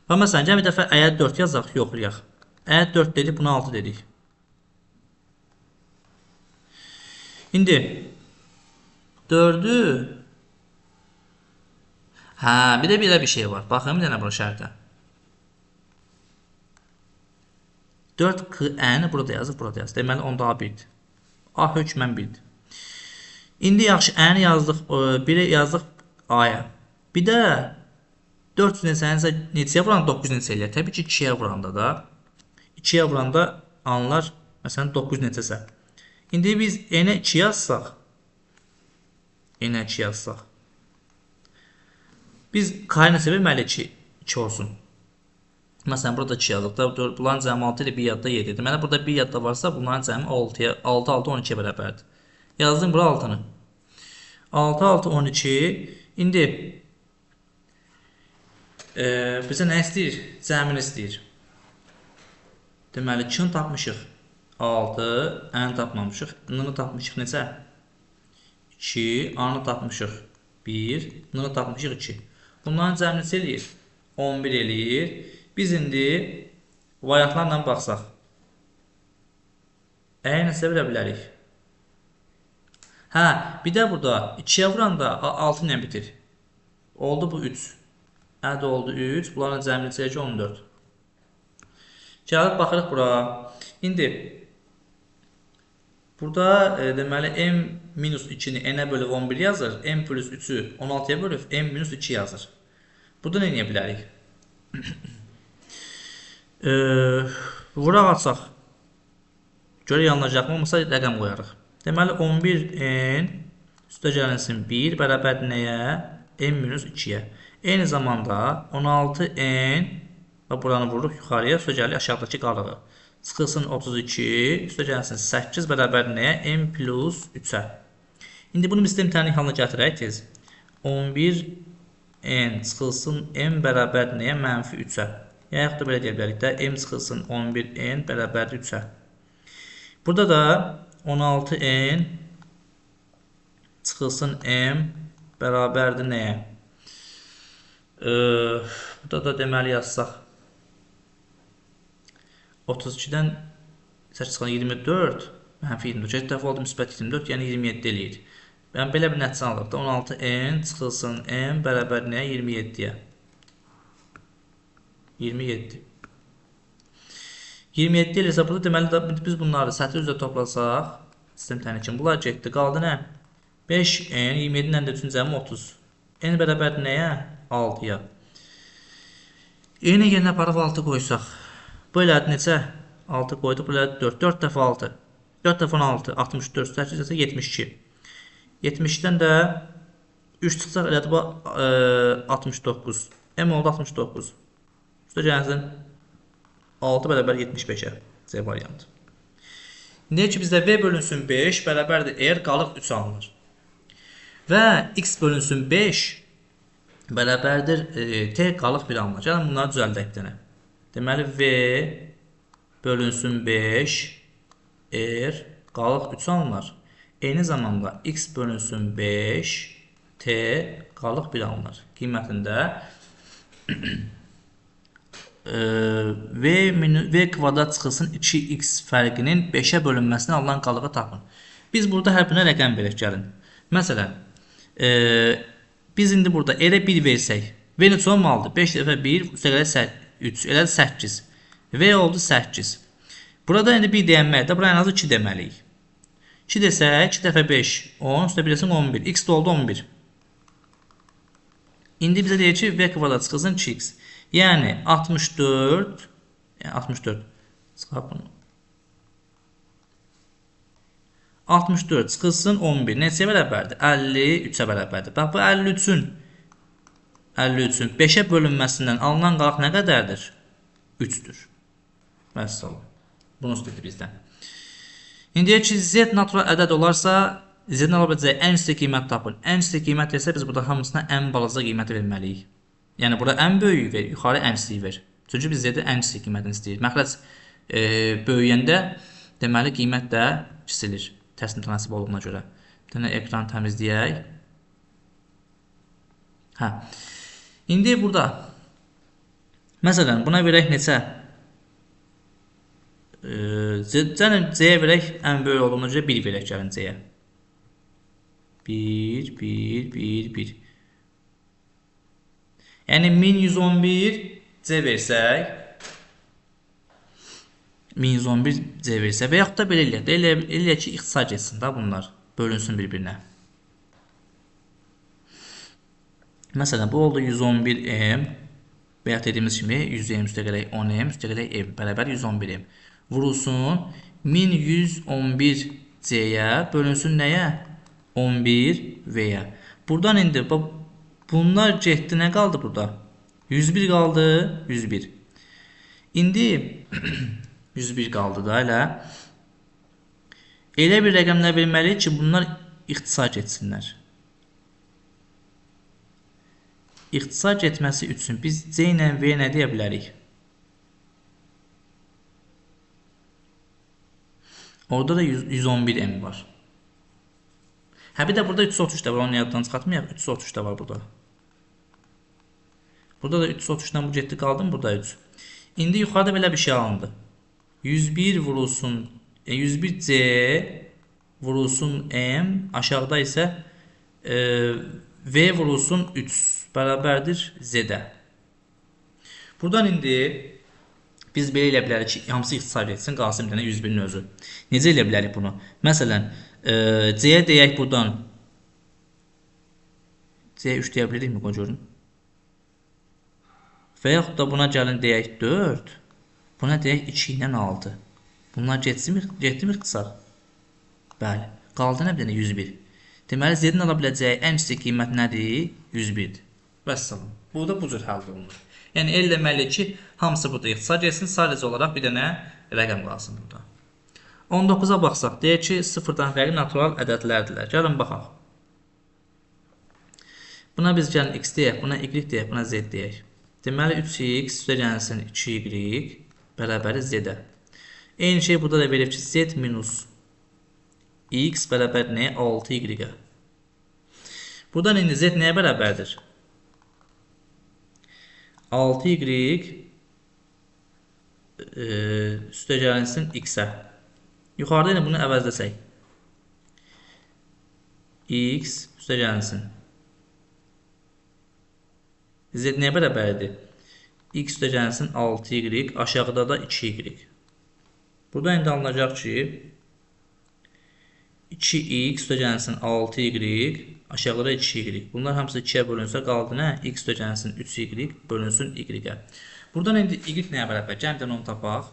Və məsələn, gəlin bir dəfə əyə 4 yazaq, yoxlayaq. Əyə 4 dedik, buna 6 dedik. İndi 4-ü bir də belə bir şey var. Baxın bir dənə bura şərtə. 4 ə-ni burada yazıb, burada yazıb. Deməli, onda A1-dir. A hökmən 1-dir. İndi yaxşı, ə-ni yazdıq, 1-i yazdıq A-ya. Bir də 4 neçəyə vuranda 9 neçə eləyər? Təbii ki, 2-yə vuranda da. 2-yə vuranda anlar, məsələn, 9 neçəsə. İndi biz n-ə 2 yazsaq, n-ə 2 yazsaq, biz k-yə nəsə verməli 2 olsun. Məsələn, burada 2 yazıq da, bunların cəmi 6 ilə 1 yadda 7. Deməli, burada 1 yadda varsa, bunların cəmi 6, 12-yə bərabərdir. Yazdım bura 6-nı. 6, 6, 12. İndi bizə nə istəyir? Cəmini istəyir. Deməli, 2-ni tapmışıq. 6, ə-ni tapmamışıq. N-ni tapmışıq necə? 2, A-nı tapmışıq. 1, N-ni tapmışıq 2. Bunların cəmini neçə eləyir? 11 eləyir. Biz indi variantlarla baxsaq. Ə-yə nəsə verə bilərik? Bir də burada 2-yə vuranda 6 ilə bitir. Oldu bu 3. Ədə oldu 3. Bunların cəmli necə 14. Gəlib baxırıq bura. İndi burada deməli m-2-ni n-ə bölüb 11 yazır. M plus 3-ü 16-ya bölüb m-2 yazır. Burada nə edə bilərik? Vuraq açaq. Görə yanılacaqmı? Olmasa rəqəm qoyarıq. Deməli 11n üstə gəlinsin 1 bərabərdir nəyə? M-2-yə. Eyni zamanda 16n və buranı vururuq yuxarıya, üstə gəlir aşağıdakı qalığı. Çıxılsın 32, üstə gəlsin 8 bərabərdir nəyə? M plus 3-ə. İndi bunu biz sistem təhlil halına gətirək tez. 11n çıxılsın m bərabərdir nəyə? Mənfi 3-ə. Yaxud da belə deyə bilərik də, m çıxılsın 11n bərabərdir 3-ə. Burada da 16n çıxılsın m bərabərdir nəyə? Burada da deməli yazsaq 32-dən 8 çıxan 24 mənfi 24. 2 dəfə oldu müsbət 24, yəni 27 eləyir. Yəni belə bir nəticə alırıq da 16n çıxılsın m bərabər nəyə? 27-yə. 27. 27 eləyirsə burada deməli biz bunları sətr üzrə toplasaq sistem təhlil kimi bunlar getdi. Qaldı nə? 5n 27-dən də üçün cəmi 30. N bərabərdir nəyə? 6-ya. N-ə yerinə aparıb 6 qoysaq. Bu elədi necə? 6 qoyduq, bu elədi 4. 4 dəfə 6. 4 dəfə 16, 64, 8 isə 72. 72-dən də 3 çıxsaq elədi bu 69. M oldu 69. Üstə gəlsin 6 bərabər 75-ə. C variantı. Deyək ki, bizdə V bölünsün 5 bərabərdir R qalıq 3 alınır. Və X bölünsün 5 bərabərdir T qalıq 1 alınır. Gəlin bunları düzəldək bir dənə. Deməli V bölünsün 5 R qalıq 3 alınır. Eyni zamanda X bölünsün 5 T qalıq 1 alınır. Qiymətində V kvadrat çıxılsın 2x fərqinin 5-ə bölünməsini alınan qalığı tapın. Biz burada hər birinə rəqəm verək gəlin. Məsələn, biz indi burada R-ə 1 versək, V neçə olmalıdır? 5 dəfə 1, üstə gəlir 3, elədir 8. V oldu 8. Burada indi 1 deyənməkdə, bura ən azı 2 deməliyik. 2 desək, 2 dəfə 5, 10, üstə biləsin 11. X də oldu 11. İndi bizə deyək ki, V kvadrat çıxılsın 2x. Yəni 64, çıxaq bunu. 64 çıxılsın 11. Neçəyə bərabərdir? 53-ə bərabərdir. Bax, bu 53-ün 5-ə bölünməsindən alınan qalıq nə qədərdir? 3-dür. Vəssalam. Bunu istəyir bizdən. İndi deyək ki, Z natural ədəd olarsa, Z-dən ala biləcək ən kiçik qiymət tapın. Ən kiçik qiymət versə biz burada hamısına ən balaca qiyməti verməliyik. Yəni burada ən böyüyü ver, yuxarı ən kiçiyi ver. Çünki biz Z-də ən kiçik qiymətini istəyirik. Məxrəc böyüyəndə deməli qiymət də kiçilir. Təsnim tənasib olduğuna görə. Bir dənə ekran təmizləyək. Hə. İndi burada məsələn buna verək neçə? C-yə verək ən böyük olduğuna görə 1 verək gəlin C-yə. 1, 1, 1, 1. Yəni 1111 C versək, 1111 C versə və yaxud da belə eləyək. Eləyək ki, ixtisar etsin da bunlar, bölünsün bir-birinə. Məsələn, bu oldu 111M və yaxud dediyimiz kimi 100M üstəgələk 10M üstəgələk M bərabər 111M. Vurulsun 1111 C-yə bölünsün nəyə? 11 V-yə. Buradan indi bunlar getdi, nə qaldı burada? 101 qaldı, 101. İndi 101 qaldı da elə. Elə bir rəqəmlər verməliyik ki, bunlar ixtisar etsinlər. İxtisar etməsi üçün biz C ilə V nə deyə bilərik? Orada da 111M var. Hə, bir də burada 333 də var, onu yaddan çıxartmayaq. 333 də var burada. Burada da 333-dən bu getdi, qaldı mı burada 3? İndi yuxarıda belə bir şey alındı. 101 vurulsun, 101C vurulsun M, aşağıda isə V vurulsun 3 bərabərdir Z-də. Buradan indi biz belə elə bilərik ki, hamısı ixtisar etsin, qalsın bir dənə 101-in özü. Necə elə bilərik bunu? Məsələn, C-yə deyək buradan. C-yə 3 deyə bilirik mi? Qoy görün. Və yaxud da buna gəlin deyək 4. Buna deyək 2 ilə 6. Bunlar getdi mi ixtisar? Bəli. Qaldı nə bir dənə 101. Deməli, Z-nin ala biləcəyi ən kiçik qiymət nədir? 101-dir. Vəssalam. Bu da bu cür həll olunur. Yəni, el deməliyik ki, hamısı burada ixtisar etsin, sadəcə olaraq bir dənə rəqəm qalsın burada. 19-a baxsaq, deyək ki, 0-dan fərqli natural ədədlərdirlər. Gəlin, baxaq. Buna biz gəlin x deyək, buna y deyək, buna z deyək. Deməli, 3x üstə gəlsin 2y bərabər z-də. Eyni şey burada da verir ki, z minus x bərabər nəyə? 6y-ə. Buradan indi z nəyə bərabərdir? 6y üstə gəlinsin x-ə. Yuxarıda yine bunu əvəzləsək. X üstə gəlinsin. Z nəyə bərabərdir? X üstə gəlinsin 6y, aşağıda da 2y. Burada indi alınacaq ki 2x üstə gəlinsin 6y, aşağıda 2y. Bunlar hamısı 2-yə bölünsə qaldı nə? X üstə gəlinsin 3y, bölünsün y-ə. Buradan indi y nəyə bərabər? Gəlin onu tapaq.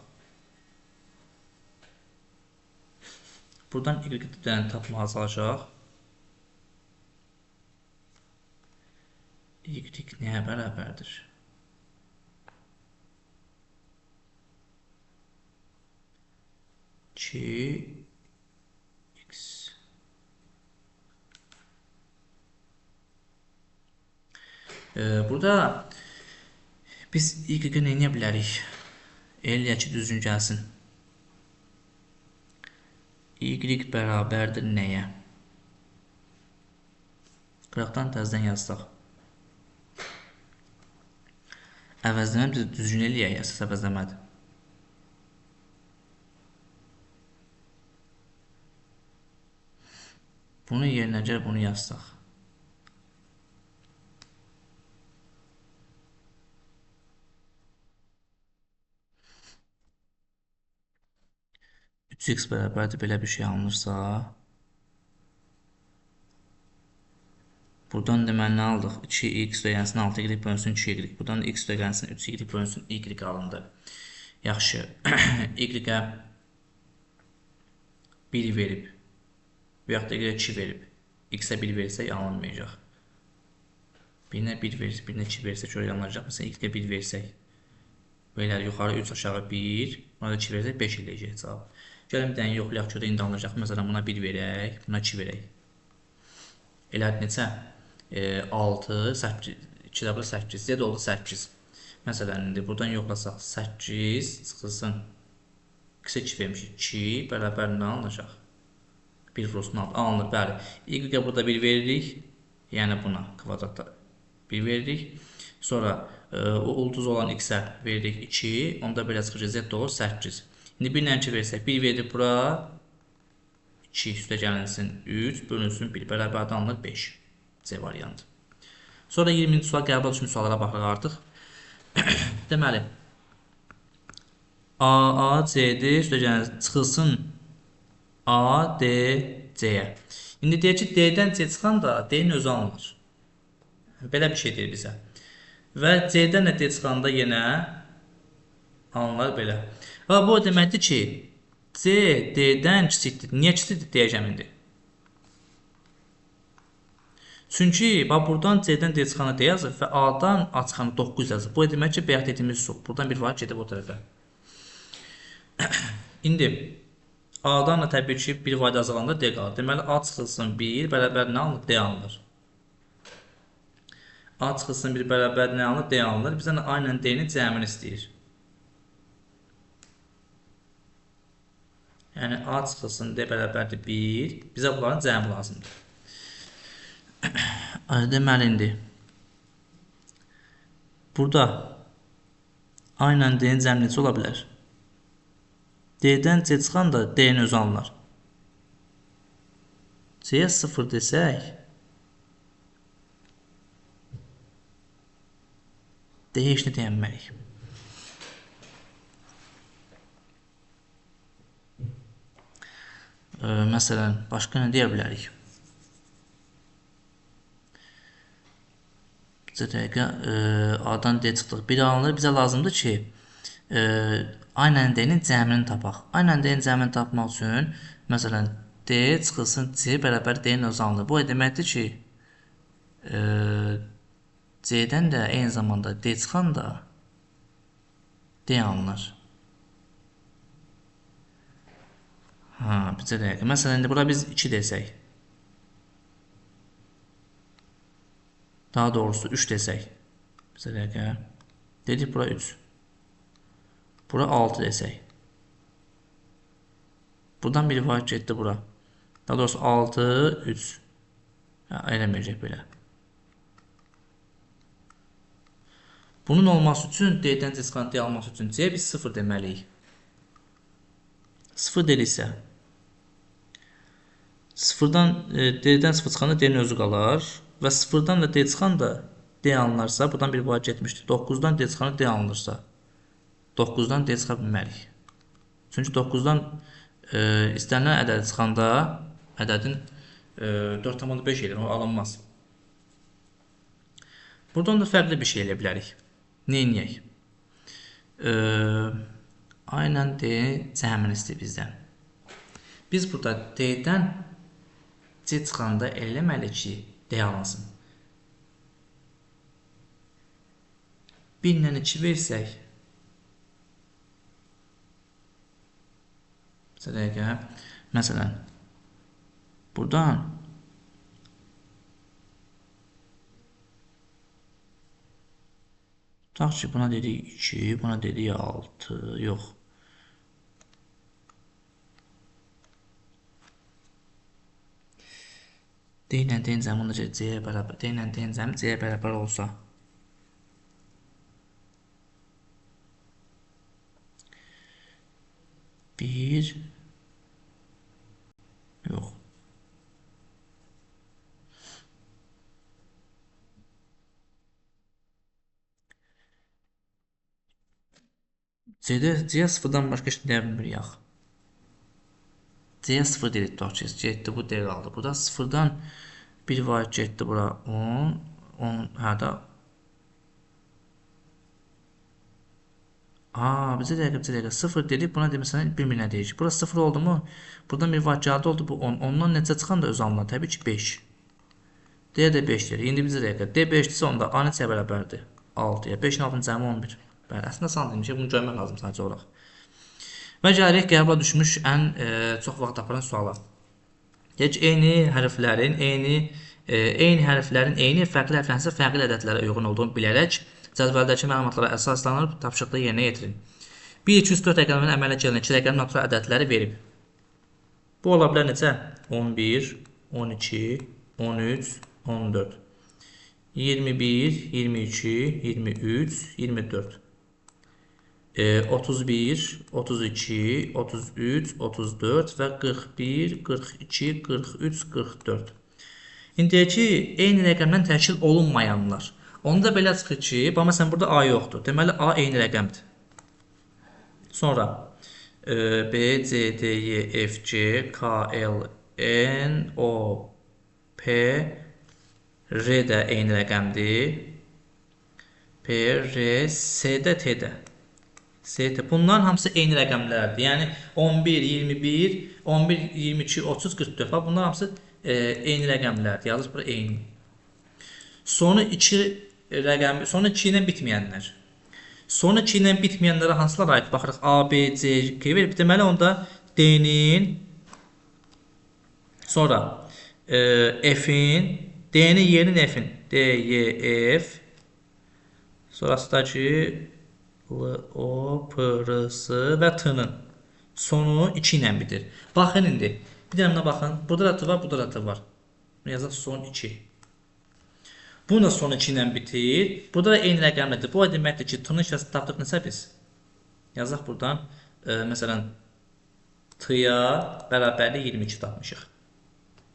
Buradan y-dən tapmağa çalışaq. Y nəyə bərabərdir? X. Burada biz y-ə nə edə bilərik? Eləyək ki, düzgün gəlsin. Y bərabərdir nəyə? Qıraqdan təzdən yazdıq. Əvəzləmə biz düzgün eləyək, əsas əvəzləmədir. Bunu yerinə gəl, bunu yazdıq. X bərabərdir belə bir şey alınırsa, buradan deməli nə aldıq? 2x dəyənsin 6y bölünsün 2y. Buradan da x dəyənsin 3y bölünsün y alındı. Yaxşı. Y-ə 1 verib və yaxud da y-ə 2 verib. X-ə 1 versək alınmayacaq. Birinə 1 versək, birinə 2 versək öyle alınacaq. Məsələn, y-ə 1 versək. Belə yuxarı 3 aşağı 1. Buna da 2 versək 5 eləyəcək cavab. Gəlin bir dənə yoxlayaq ki, o da indi alınacaq. Məsələn, buna 1 verək, buna 2 verək. Elədi neçə? 6, 8, 2 də bura 8, z oldu 8. Məsələn, indi buradan yoxlasaq 8 çıxılsın. X2 vermişik. 2 bərabər nə alınacaq? 1 vurulsun 6 alınır, bəli. Y-ə burada 1 veririk. Yəni buna kvadratda 1 veririk. Sonra o ulduz olan x-ə veririk 2. Onda belə çıxır ki, z olur 8. İndi 1 ilə 2 versək 1 verib bura. 2 üstə gəlinsin 3, bölünsün 1, bərabərdə alınır 5. C variantı. Sonra 20-ci sual, qəbul düşmüş suallara baxırıq artıq. Deməli, A, CD üstə gəlinsin, çıxılsın A, D, C-yə. İndi deyək ki, D-dən C çıxan da D-nin özü alınır. Belə bir şey deyir bizə. Və C-dən də D çıxanda yenə alınır belə. Və bu deməkdir ki, C, D-dən kiçikdir. Niyə kiçikdir deyəcəm indi? Çünki buradan C-dən D çıxanı D yazır və A-dan A çıxanı 9 yazır. Bu demək ki, bayaq dediyimiz üsul. Buradan bir var gedib o tərəfə. İndi A-dan da təbii ki, bir vayda azalanda D qalır. Deməli, A çıxılsın 1, bərabər nə alınır? D alınır. A çıxılsın 1, bərabər nə alınır? D alınır. Bizdən A ilə D-nin cəmini istəyir. Yəni, A çıxılsın D bərabərdir 1. Bizə bunların cəmi lazımdır. Deməli, indi burada A ilə D-nin cəmi necə ola bilər? D-dən C çıxan da D-nin özü alınır. C-yə 0 desək, D-yə heç nə deyənməliyik. Məsələn, başqa nə deyə bilərik? Bizə dəqiqə A-dan D çıxdıq. 1 alınır. Bizə lazımdır ki, A ilə D-nin cəmini tapaq. A ilə D-nin cəmini tapmaq üçün, məsələn, D çıxılsın C bərabər D-nin özü alınır. Bu deməkdir ki, C-dən də eyni zamanda D çıxan da D alınır. Bizə dəqiqə. Məsələn, indi bura biz 2 desək. Daha doğrusu 3 desək. Bizə dəqiqə. Dedik bura 3. Bura 6 desək. Buradan bir var getdi bura. Daha doğrusu 6, 3. Eləməyəcək belə. Bunun olması üçün, D-dən C çıxan D alması üçün C biz 0 deməliyik. 0 dediksə, 0-dan D-dən 0 çıxanda D-nin özü qalar və 0-dan da D çıxan da D alınarsa, buradan bir var getmişdir. 9-dan D çıxanda D alınırsa, 9-dan D çıxa bilmərik. Çünki 9-dan istənilən ədədi çıxanda ədədin 4,5 edir, o alınmaz. Buradan da fərqli bir şey elə bilərik. Neyniyək? A ilə D cəmini istəyir bizdən. Biz burada D-dən C çıxanda eləməli ki, D alınsın. 1 ilə 2 versək, məsələn, buradan tutaq ki, buna dedik 2, buna dedik 6, yox. D ilə D-nin cəmi olacaq C-yə bərabər. D ilə D-nin cəmi C-yə bərabər olsa. Bir. Yox. C-yə 0-dan başqa heç deyə bilmirik yaxı. C-yə 0 dedik, tutaq ki, getdi, bu D qaldı. Burada 0-dan bir var getdi bura 10, 10, hədə. Bizə dəqiqə 0 dedik, buna deməsən 1 milinə deyəcək. Bura 0 oldu mu? Buradan bir var gəldi oldu, bu 10. Ondan necə çıxan da öz alınır? Təbii ki 5. D də 5 deyir. İndi bizə dəqiqə. D 5-dirsə onda A neçəyə bərabərdir? 6-ya. 5-in altının cəmi 11. Bəli, əslində san demişik, bunu görmək lazım sadəcə olaraq. Və gəlirik qəbula düşmüş ən çox vaxt aparan suala. Deyək, eyni hərflərin, eyni Eyni hərflərin eyni, fərqli hərflərin isə fərqli ədədlərə uyğun olduğunu bilərək cədvəldəki məlumatlara əsaslanıb tapşırıqda yerinə yetirin. 1, 2, 3, 4 rəqəmlərin əmələ gələn 2 rəqəmin natural ədədləri verib. Bu ola bilər necə? 11, 12, 13, 14, 21, 22, 23, 24, 31, 32, 33, 34 və 41, 42, 43, 44. İndiki eyni rəqəmdən təşkil olunmayanlar. Onu da belə çıxır ki, məsələn burada A yoxdur. Deməli A eyni rəqəmdir. Sonra B, C, D, E, F, G, K, L, N, O, P, R də eyni rəqəmdir. P, R, S də, T də. Bunların hamısı eyni rəqəmlərdir. Yəni 11, 21, 11, 22, 30, 44. Bunlar hamısı eyni rəqəmlərdir. Yazılır bura eyni. Sonra 2 rəqəmi, sonra 2 ilə bitməyənlər. Sonra 2 ilə bitməyənlərə hansılar aid? Baxırıq A, B, C, K verib. Deməli onda D-nin, sonra F-in, D-nin, Y-nin, F-in, D, Y, F, sonrasındakı L, O, P, R, S və T-nin sonu 2 ilə bitir. Baxın indi. Bir dənə baxın. Burada da T var, burada da T var. Yazaq son 2. Bunun da son 2 ilə bitir. Burada da eyni rəqəmlidir. Bu deməkdir ki, T-nin işarəsini tapdıq neçə biz? Yazaq buradan. Məsələn, T-ya bərabərli 22 tapmışıq.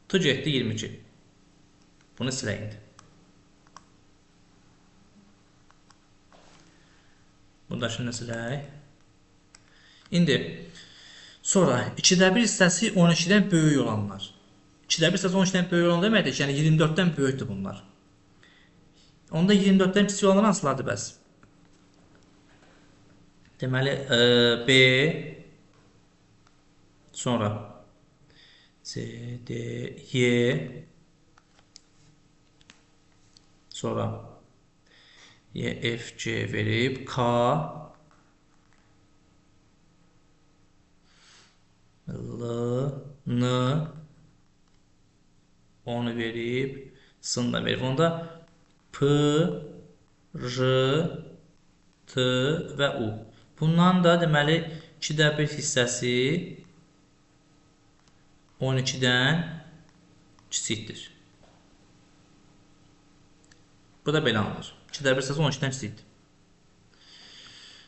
T getdi 22. Bunu silək indi. Bunu da şimdi silək. İndi sonra 2də 1 hissəsi 12-dən böyük olanlar. 2də 1 hissəsi 12-dən böyük olan deməkdir ki, yəni 24-dən böyükdür bunlar. Onda 24-dən kiçik olanlar hansılardır bəs? Deməli B, sonra C, D, Y, sonra Y, F, G verib, K, L, N, onu verib, S-ını da verib. Onda P, R, T və U. Bundan da deməli 2də 1 hissəsi 12-dən kiçikdir. Bu da belə alınır. 2də 1 hissəsi 12-dən kiçikdir.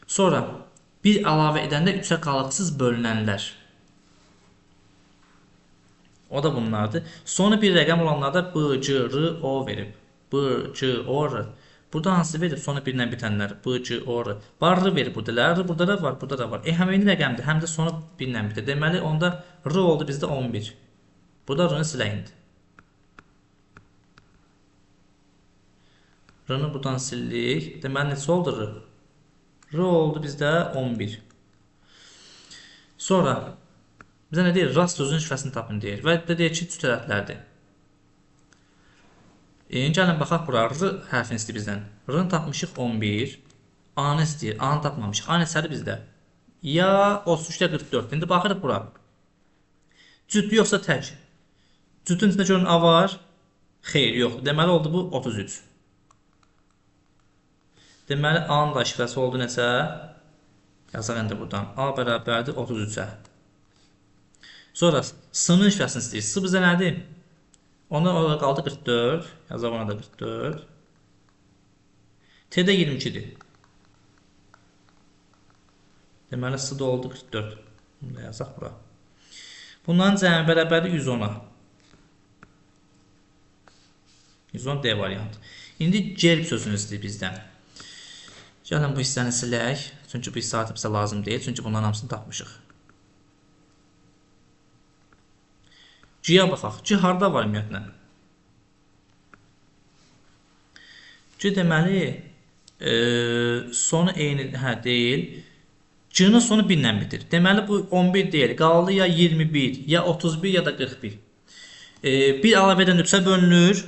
Sonra 1 əlavə edəndə 3-ə qalıqsız bölünənlər. O da bunlardır. Sonra bir rəqəm olanlarda B, C, R, O verib. B, C, O, R. Burada hansı verib? Sonra 1 ilə bitənlər. B, C, O, R. Var R verib burada. R burada da var, burada da var. Həm eyni rəqəmdir, həm də sonra 1 ilə bitir. Deməli onda R oldu bizdə 11. Burada R-nı silək indi. R-nı buradan sildik. Deməli neçə oldu R? R oldu bizdə 11. Sonra bizə nə deyir? Rast sözünün şifrəsini tapın deyir. Və də deyir ki, cüt ədədlərdir. Gəlin baxaq bura. R hərfini istəyir bizdən. R-nı tapmışıq 11. A-nı istəyir. A-nı tapmamışıq. A neçədir bizdə? Ya 33-də 44. İndi baxırıq bura. Cütlü yoxsa tək? Cütlün içində görün A var. Xeyr, yoxdur. Deməli oldu bu 33. Deməli A-nın da şifrəsi oldu neçə? Yazaq indi buradan. A bərabərdir 33-ə. Sonra S-nın şifrəsini istəyir. S bizə nədir? Ondan orada qaldı 44. Yazaq ona da 44. T-də 22-dir. Deməli S-da oldu 44. Bunu da yazaq bura. Bunların cəmi bərabərdir 110-a. 110 D variantı. İndi celb sözünü istəyir bizdən. Gəlin bu hissəni silək. Çünki bu hissə artıq bizə lazım deyil. Çünki bunların hamısını tapmışıq. C-yə baxaq. C harda var ümumiyyətlə? C deməli sonu eyni deyil. C-nin sonu 1 ilə bitir. Deməli bu 11 deyil. Qaldı ya 21, ya 31, ya da 41. Bir əlavə edən 3-ə bölünür.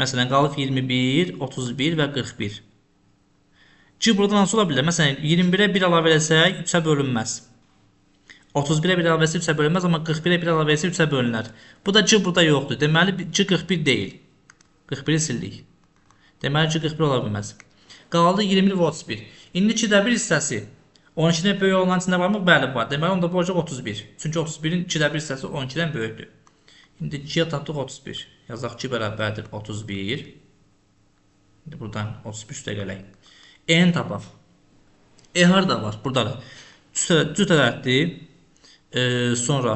Məsələn qalıb 21, 31 və 41. C buradan hansı ola bilər? Məsələn 21-ə 1 əlavə etsək 3-ə bölünməz. 31-ə 1 əlavəsi 3-ə bölünməz, amma 41-ə 1 əlavəsi 3-ə bölünər. Bu da C burada yoxdur. Deməli C 41 deyil. 41-i sildik. Deməli C 41 ola bilməz. Qaldı 21 və 31. İndi 2-də 1 hissəsi 12-dən böyük olan içində varmı? Bəli, var. Deməli onda bu olacaq 31. Çünki 31-in 2-də 1 hissəsi 12-dən böyükdür. İndi 2-yə tapdıq 31. Yazaq 2 bərabərdir 31. İndi buradan 31 üstə gələk. E-ni tapaq. E harada var? Burada. Cüt ədəddir. Sonra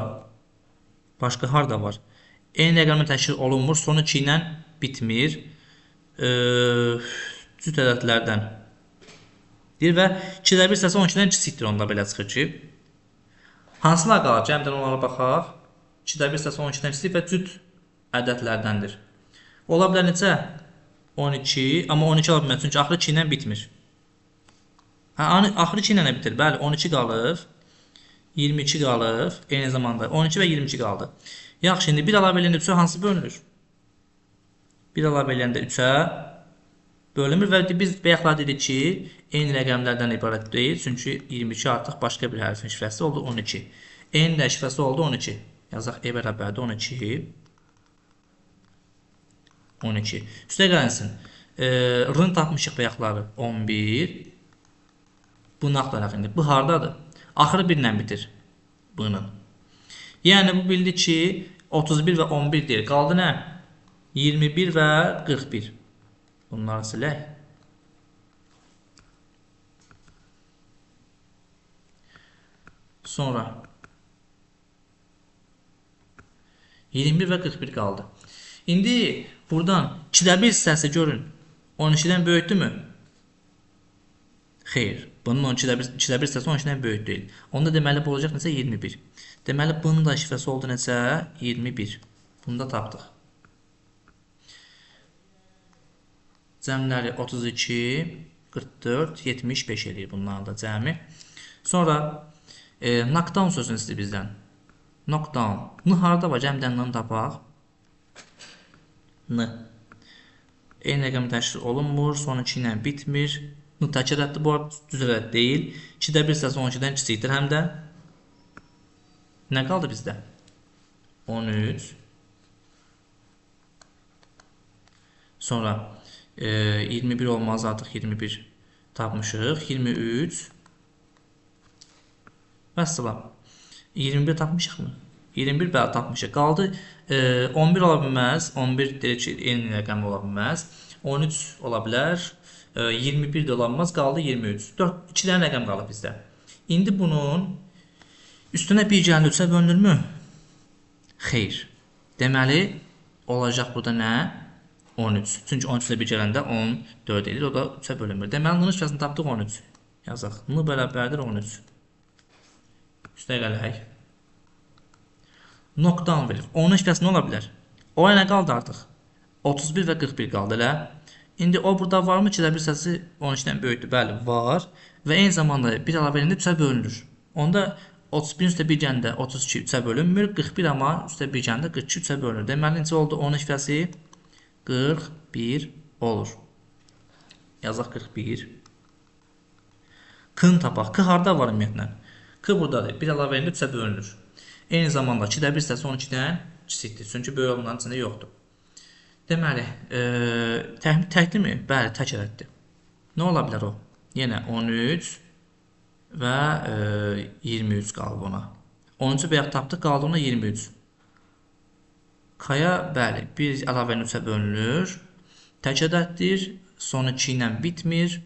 başqa harda var? Eyni rəqəmlə təşkil olunmur, sonu 2 ilə bitmir. Cüt ədədlərdən deyir və 2-də 1 hissəsi 12-dən kiçikdir, onda belə çıxır ki. Hansılar qalır? Cəmdən onlara baxaq. 2-də 1 hissəsi 12-dən kiçik və cüt ədədlərdəndir. Ola bilər necə? 12, amma 12 ola bilməz, çünki axırı 2 ilə bitmir. Axırı 2 ilə bitir. Bəli, 12 qalır. 22 qalır. Eyni zamanda 12 və 22 qaldı. Yaxşı, indi 1 əlavə eləyəndə 3-ə hansı bölünür? 1 əlavə eləyəndə 3-ə bölünmür və biz bayaqlar dedik ki, eyni rəqəmlərdən ibarət deyil. Çünki 22 artıq başqa bir hərfin şifrəsi oldu 12. Eyni də şifrəsi oldu 12. Yazaq E bərabərdir 12. 12. Üstə gələnsin. R-ını tapmışıq bayaqları 11. Bunu axtaraq indi. Bu hardadır? Axırı 1 ilə bitir bunun. Yəni bu bildi ki 31 və 11 deyir. Qaldı nə? 21 və 41. Bunları silək. Sonra 21 və 41 qaldı. İndi buradan 2-də 1 hissəsi görün. 12-dən böyükdürmü? Xeyr. Bunun 2-də 1 hissəsi 12-dən böyük deyil. Onda deməli bu olacaq necə? 21. Deməli bunun da şifrəsi oldu necə? 21. Bunu da tapdıq. Cəmləri 32, 44, 75 eləyir bunların da cəmi. Sonra knockdown sözünü istəyir bizdən. Knockdown. N harada var? Cəmdən N-ı tapaq. N. Eyni rəqəmi təşkil olunmur. Son 2 ilə bitmir. N tək ədəddir. Bu arada düz ədəd deyil. 2-də 1 hissəsi 12-dən kiçikdir. Həm də nə qaldı bizdə? 13. Sonra 21 olmaz, artıq 21 tapmışıq. 23. Vəssalam. 21 tapmışıq mı? 21 bəli tapmışıq. Qaldı 11 ola bilməz. 11 deyək ki, eyni rəqəm ola bilməz. 13 ola bilər. 21 də ola bilməz. Qaldı 23. 2 dənə rəqəm qalıb bizdə. İndi bunun üstünə 1 gəldi 3-ə bölünürmü? Xeyr. Deməli olacaq burada nə? 13. Çünki 13 ilə 1 gələndə 14 edir. O da 3-ə bölünmür. Deməli N-ın şifrəsini tapdıq 13. Yazaq. N bərabərdir 13. Üstə gələk. Knockdown verir. Onun şifrəsi nə ola bilər? O nə qaldı artıq? 31 və 41 qaldı elə. İndi o burada varmı ki, 1 hissəsi 12-dən böyükdür? Bəli, var. Və eyni zamanda 1 əlavə edəndə 3-ə bölünür. Onda 31 üstə 1 gəndə 32 3-ə bölünmür. 41 amma üstə 1 gəndə 42 3-ə bölünür. Deməli necə oldu? Onun şifrəsi 41 olur. Yazaq 41. K-ını tapaq. K harda var ümumiyyətlə? K buradadır. 1 əlavə edəndə 3-ə bölünür. Eyni zamanda 2-də 1 hissəsi 12-dən kiçikdir. Çünki böyük olanların içində yoxdur. Deməli, təkdirmi? Bəli, tək ədəddir. Nə ola bilər o? Yenə 13 və 23 qalıb ona. 13-ü bayaq tapdıq, qaldı ona 23. K-ya, bəli, 1 əlavə 3-ə bölünür. Tək ədəddir. Sonu 2 ilə bitmir.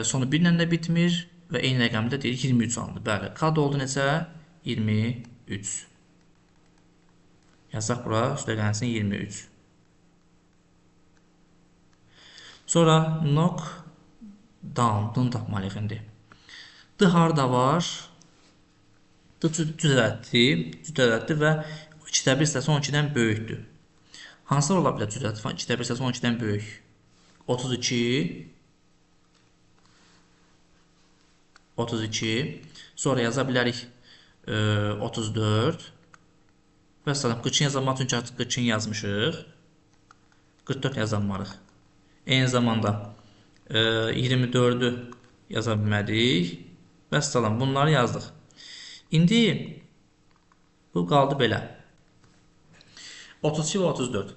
Sonu 1 ilə də bitmir. Və eyni rəqəmdə deyir 23 alındı. Bəli, K da oldu necə? 23. Yazaq bura, üstə gəlsin 23. Sonra knockdown, bunu tapmalıyıq indi. D harda var? D cüt ədəddir və 2-də 1 hissəsi 12-dən böyükdür. Hansılar ola bilər cüt ədəd? 2-də 1 hissəsi 12-dən böyük. 32. 32. Sonra yaza bilərik 34. Və salam, 40 yazanmaq üçün artıq 40 yazmışıq. 44 yazanmarıq. Eyni zamanda 24'ü yaza bilmədik. Və salam, bunları yazdıq. İndi bu qaldı belə. 32 və 34.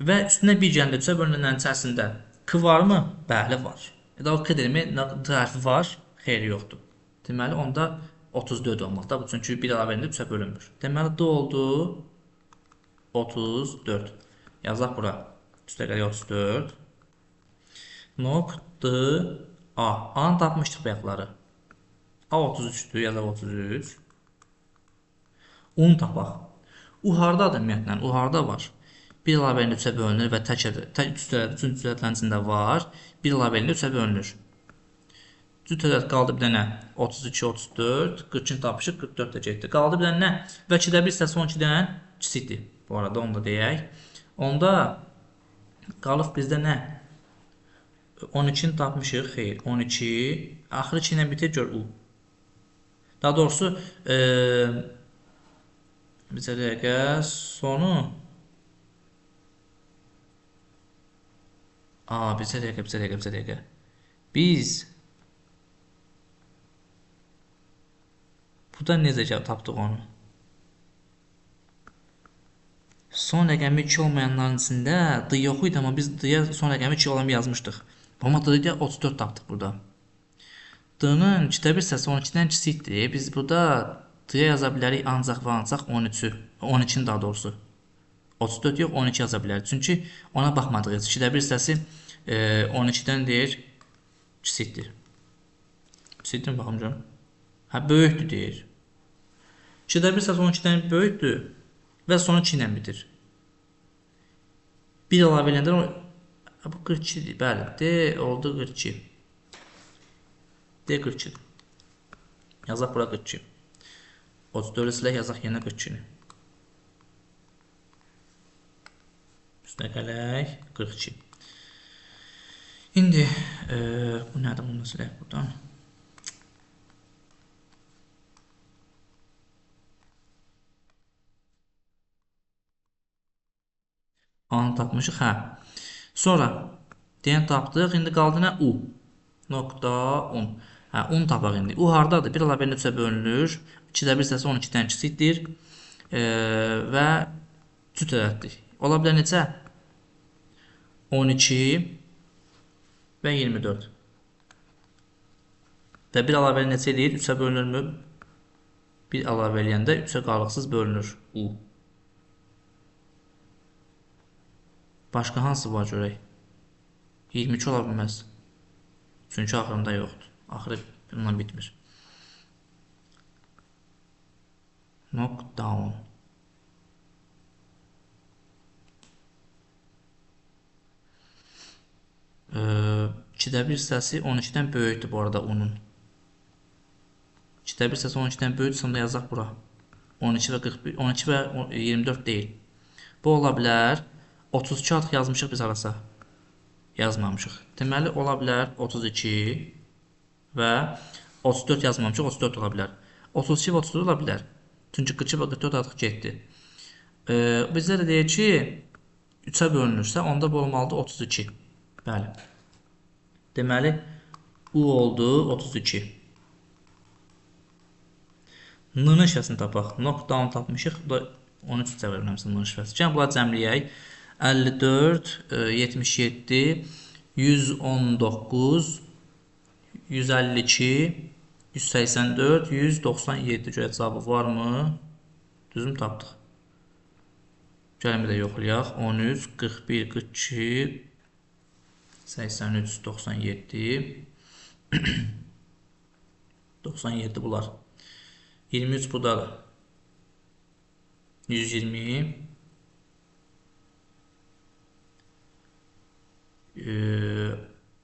Və üstünə bir gəndə üstə bölünənlərin içərisində k varmı? Bəli, var. Daha k demək, tərəfi var, xeyri yoxdur. Deməli, onda 34 olmalıdır. Bu çünki bir əlavə edilib üstə bölünmür. Deməli, d oldu 34. Yazaq bura. Üstə gələk 34. Nokta A. A-nı tapmışdıq bayaqları. A 33'dür, yazaq 33. Un tapaq. U hardadır ümumiyyətlə? U harda var? Bir əlavə ilə 3-ə bölünür və tək cüzətlərin içində var. Bir əlavə ilə 3-ə bölünür. Cüzət qaldı bir dənə 32, 34, 40-ını tapışıq, 44 də getdi. Qaldı bir dənə nə? Və 2-də bir hissəsi 12-dən kiçikdir. Bu arada onu da deyək. Onda qalıb bizdə nə? 12-ni tapmışıq, xeyr. 12, axırı 2 ilə bitir, gör U. Daha doğrusu, bizə dəqiqə, sonu... Bizə dəqiqə. Biz burada necə tapdıq onu? Son rəqəmi 2 olmayanların içində d yox idi, amma biz d-ya son rəqəmi 2 olanı yazmışdıq. Amma d-ya 34 tapdıq burada. D-nın 2-də bir hissəsi 12-dən kiçikdir. Biz burada d-ya yaza bilərik ancaq və ancaq 13-ü. 12-ni daha doğrusu. 34 yox, 12 yaza bilərik. Çünki ona baxmadıq. 2-də bir hissəsi 12-dən deyir, kiçikdir. Kiçikdir mi baxım canım? Hə, böyükdür deyir. 2-də bir hissəsi 12-dən böyükdür və sonu 2 ilə bitir. Bir əlavə edəndə bu 42-dir. Bəli, D oldu 42. D 42. Yazaq bura 42. 34 silək yazaq yenə 42-ni. Üstünə gələk 42. İndi bu nədir? Bunu silək buradan. A-nı tapmışıq, hə. Sonra D-ni tapdıq. İndi qaldı nə? U. Nokta un. Hə, un tapaq indi. U hardadır? Bir əlavə ilə 3-ə bölünür. 2-də bir hissəsi 12-dən kiçikdir. Və cüt ədəddir. Ola bilər necə? 12 və 24. Və bir əlavə necə eləyir? 3-ə bölünürmü? Bir əlavə eləyəndə 3-ə qalıqsız bölünür. U. Başqa hansı var görək? 22 ola bilməz. Çünki axırında yoxdur. Axırı bundan bitmir. Knockdown. İkidə bir hissəsi 12-dən böyükdür bu arada unun. 2-də bir hissəsi 12-dən böyükdür, sonra yazaq bura. 12 və 41, 12 və 24 deyil. Bu ola bilər. 32 artıq yazmışıq biz arasa. Yazmamışıq. Deməli ola bilər 32 və 34 yazmamışıq, 34 ola bilər. 32 və 34 ola bilər. Çünki 42 və 44 artıq getdi. Bizdə də deyir ki, 3-ə bölünürsə, onda bu olmalıdır 32. Bəli. Deməli, U oldu 32. N-nın şifəsini tapaq. Knockdown tapmışıq. 13 cəvərləmişsin N-nın şifəsi. Gəlin, bunları cəmləyək. 54, 77, 119, 152, 184, 197. Görək cavabı varmı? Düzüm tapdıq. Gəlin bir də yoxlayaq. 13, 41, 42, 83, 97, 97 bunlar. 23 buradadır. 120,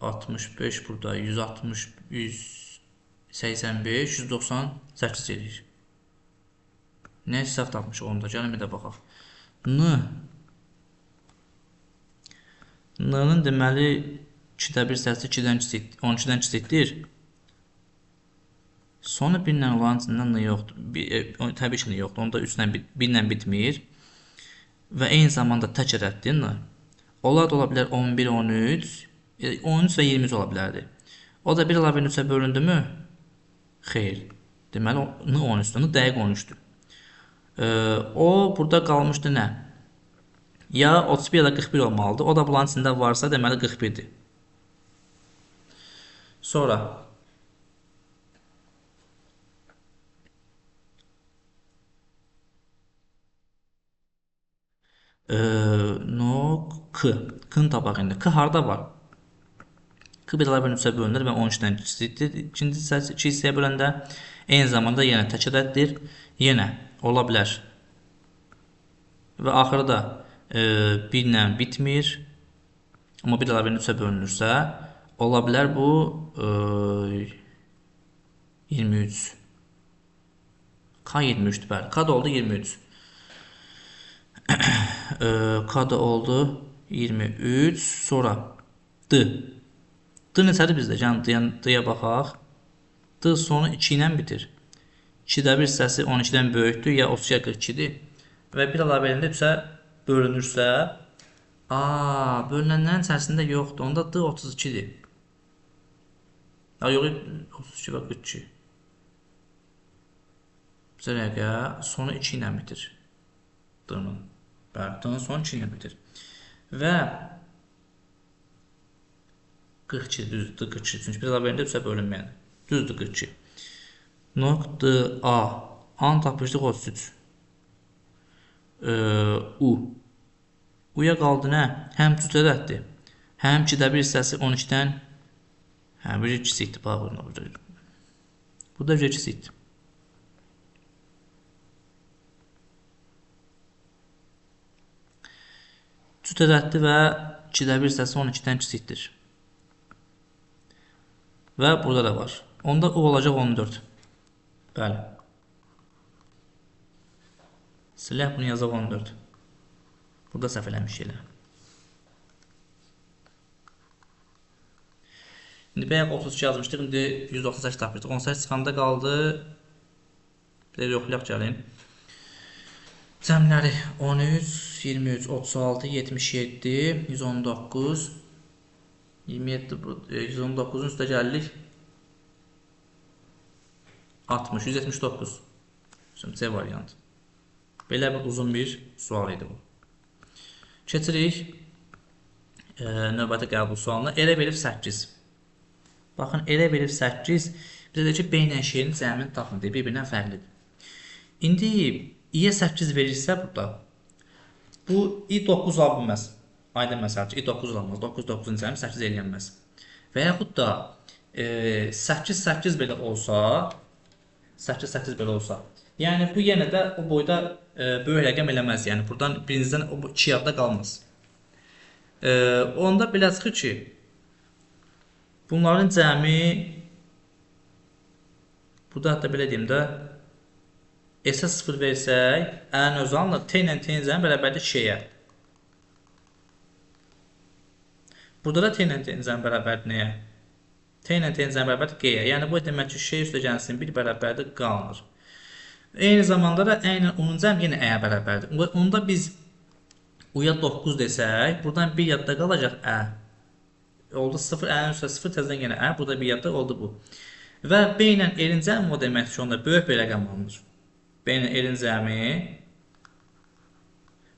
65 burada, 160, 185, 198 edir. Nə hesab tapmışıq onda? Gəlin bir də baxaq. N-nın deməli 2-də bir hissəsi 12-dən kiçikdir. Sonu 1 ilə olan içindən N yoxdur. Təbii ki, N yoxdur. Onda 1 ilə bitmir. Və eyni zamanda tək ədəddir N. Onlar da ola bilər 11, 13, 13 və 23 ola bilərdi. O da bir əlavə 3-ə bölündü mü? Xeyr. Deməli, N13-dür. N dəqiq 13-dür. O burada qalmışdı nə? Ya 31 ya da 41 olmalıdır. O da bunların içində varsa, deməli 41-dir. Sonra K. K-nı tapaq indi. K harada var? K bir əlavə 3-ə bölünür və 13-dən kiçikdir. İkinci hissəsi 2 hissəyə böləndə eyni zamanda yenə tək ədəddir. Yenə ola bilər. Və axırda 1 ilə bitmir. Amma bir əlavə 3-ə bölünürsə, ola bilər bu 23. K 23-dür, bəli. K da oldu 23. K da oldu 23. Sonra D. D neçədir bizdə? Yəni D-yə baxaq. D sonu 2 ilə bitir. 2-də bir hissəsi 12-dən böyükdür, ya 32-yə 42-dir. Və bir əlavə elində 3-ə bölünürsə, bölünənlərin içərisində yoxdur. Onda D 32-dir. Yox, 32 və 42. Bizə rəqə sonu 2 ilə bitir. D-nın. Bəli, D-nın sonu 2 ilə bitir. Və 42, düzdür, 42. Çünki bir əlavə elində 3-ə bölünməyədir. Düzdür, 42. Nöqtə A. A-nı tapmışdıq 33. U. U-ya qaldı nə? Həm cüt ədəddir. Həm 2-də bir hissəsi 12-dən bir kiçikdir. Bu da bir kiçikdir. Cüt ədəddir və 2-də bir hissəsi 12-dən kiçikdir. Və burada da var. Onda U olacaq 14. Bəli. Silək bunu yazaq 14. Burada səhv eləmiş elə. İndi bəyək 32 yazmışdıq. İndi 198 tapmışdıq. 18 çıxanda qaldı. Bir də yoxlayaq gəlin. Cəmləri 13, 23, 36, 77, 119, 27, 119-un üstə gəlirik. 60, 179. Şimdi C variantı. Belə bir uzun bir sual idi bu. Keçirik növbəti qəbul sualına. Elə verib 8. Baxın, elə verib 8. Bizə deyir ki, beynən şeirin cəmini tapın deyir, bir-birindən fərqlidir. İndi i-yə 8 verirsə burada, bu i9 ala bilməz. Aydın məsəl üçün, i9 alamaz. 9-9-un cəmi 8 eləyənməz. Və yaxud da 8-8 belə olsa, 8-8 belə olsa, yəni bu yenə də o boyda böyük rəqəm eləməz. Yəni buradan birinciden o 2 yadda qalmaz. Onda belə çıxır ki, bunların cəmi, burada hətta belə deyim də, S-ə 0 versək, ən özü alınır, T ilə T-nin cəmi bərabərdir 2-yə. Burada da T ilə T-nin cəmi bərabərdir nəyə? T ilə T-nin cəmi bərabərdir G-yə. Yəni bu demək ki, şey üstə gəlsin 1 bərabərdir qalınır. Eyni zamanda da ə ilə onun cəmi yenə ə-yə bərabərdir. Onda biz u-ya 9 desək, buradan 1 yadda qalacaq ə. Oldu 0, ə-nin üstə 0, təzdən yenə ə. Burada 1 yadda oldu bu. Və B ilə L-in cəmi o demək ki, onda böyük bir rəqəm alınır. B ilə L-in cəmi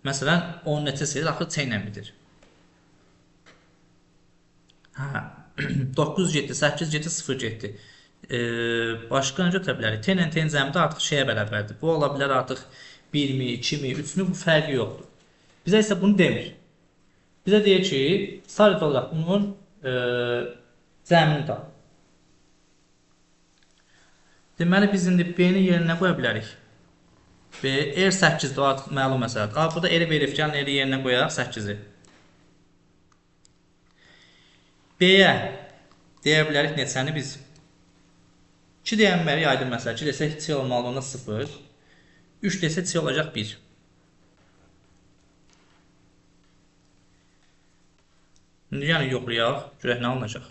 məsələn 10 neçəsidir, axı C ilə bitir. 9 getdi, 8 getdi, 0 getdi. Başqa nə götürə bilərik? T ilə T-nin cəmi də artıq şeyə bərabərdir. Bu ola bilər artıq 1-mi, 2-mi, 3-mü, bu fərqi yoxdur. Bizə isə bunu demir. Bizə deyir ki, sadəcə olaraq bunun cəmini tap. Deməli, biz indi B-ni yerinə qoya bilərik. B, R8-dir, o artıq məlum məsələdir. Burada R verib, gəlin R yerinə qoyaq 8-i. B-yə deyə bilərik neçəni biz? 2 deyənməli aydın məsələ. 2 desək C olmalı, onda 0. 3 desək C olacaq 1. İndi yəni yoxlayaq, görək nə alınacaq.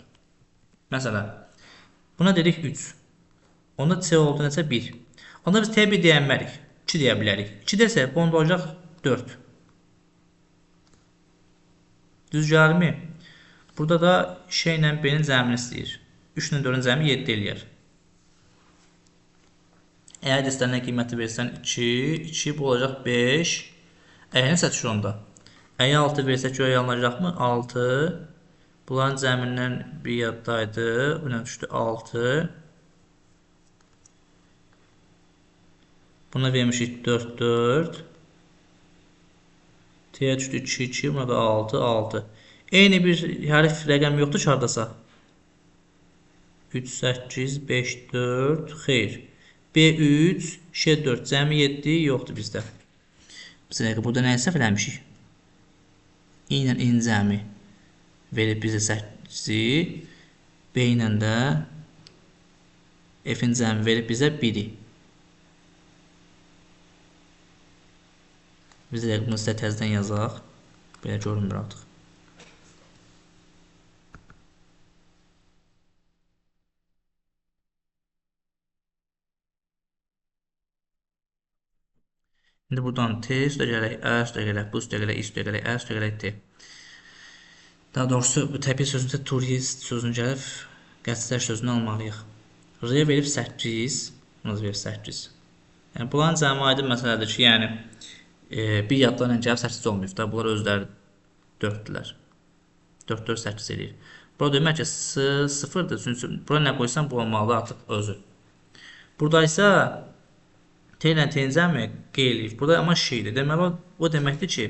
Məsələn, buna dedik 3. Onda C oldu necə 1. Onda biz T1 deyənmərik. 2 deyə bilərik. 2 desək, bu onda olacaq 4. Düz gəlmi? Burada da şey ilə B-nin cəmini istəyir. 3 ilə 4-ün cəmi 7 eləyər. Eğer istənilən qiyməti versən 2, 2 bu olacaq 5. Əyəni sətir onda. Əyə 6 versək göyə alınacaqmı? 6. Bunların cəmindən bir yaddaydı. Buna düşdü 6. Buna vermişik 4, 4. T'ye düşdü 2, 2. Buna da 6, 6. Eyni bir hərf rəqəm yoxdur ki, haradasa. 3, 8, 5, 4. Xeyr. B3, Ş4. Cəmi 7 yoxdur bizdə. Biz burada nəyi səhv eləmişik? İ ilə in cəmi verib bizə 8-i. B ilə də F-in cəmi verib bizə 1-i. Biz də bunu sizə təzədən yazaq. Belə görünmür artıq. İndi buradan T üstə gələk, Ə üstə gələk, bu üstə gələk, üstə gələk, Ə üstə gələk, T. Daha doğrusu bu təbii sözündə turist sözünü gəlib qəsdlər sözünü almalıyıq. R verib 8, buna verib 8. Yəni bunların cəmi aydın məsələdir ki, yəni bir yadlarla gəlib 8 olmayıb da, bunlar özləri 4-dülər. 4, 4, 8 eləyir. Burada demək ki, 0-dır, çünki bura nə qoysan bu olmalı artıq özü. Burada isə T ilə T-nin cəmi qeyliyib. Burada amma şeydir. Deməli, o deməkdir ki,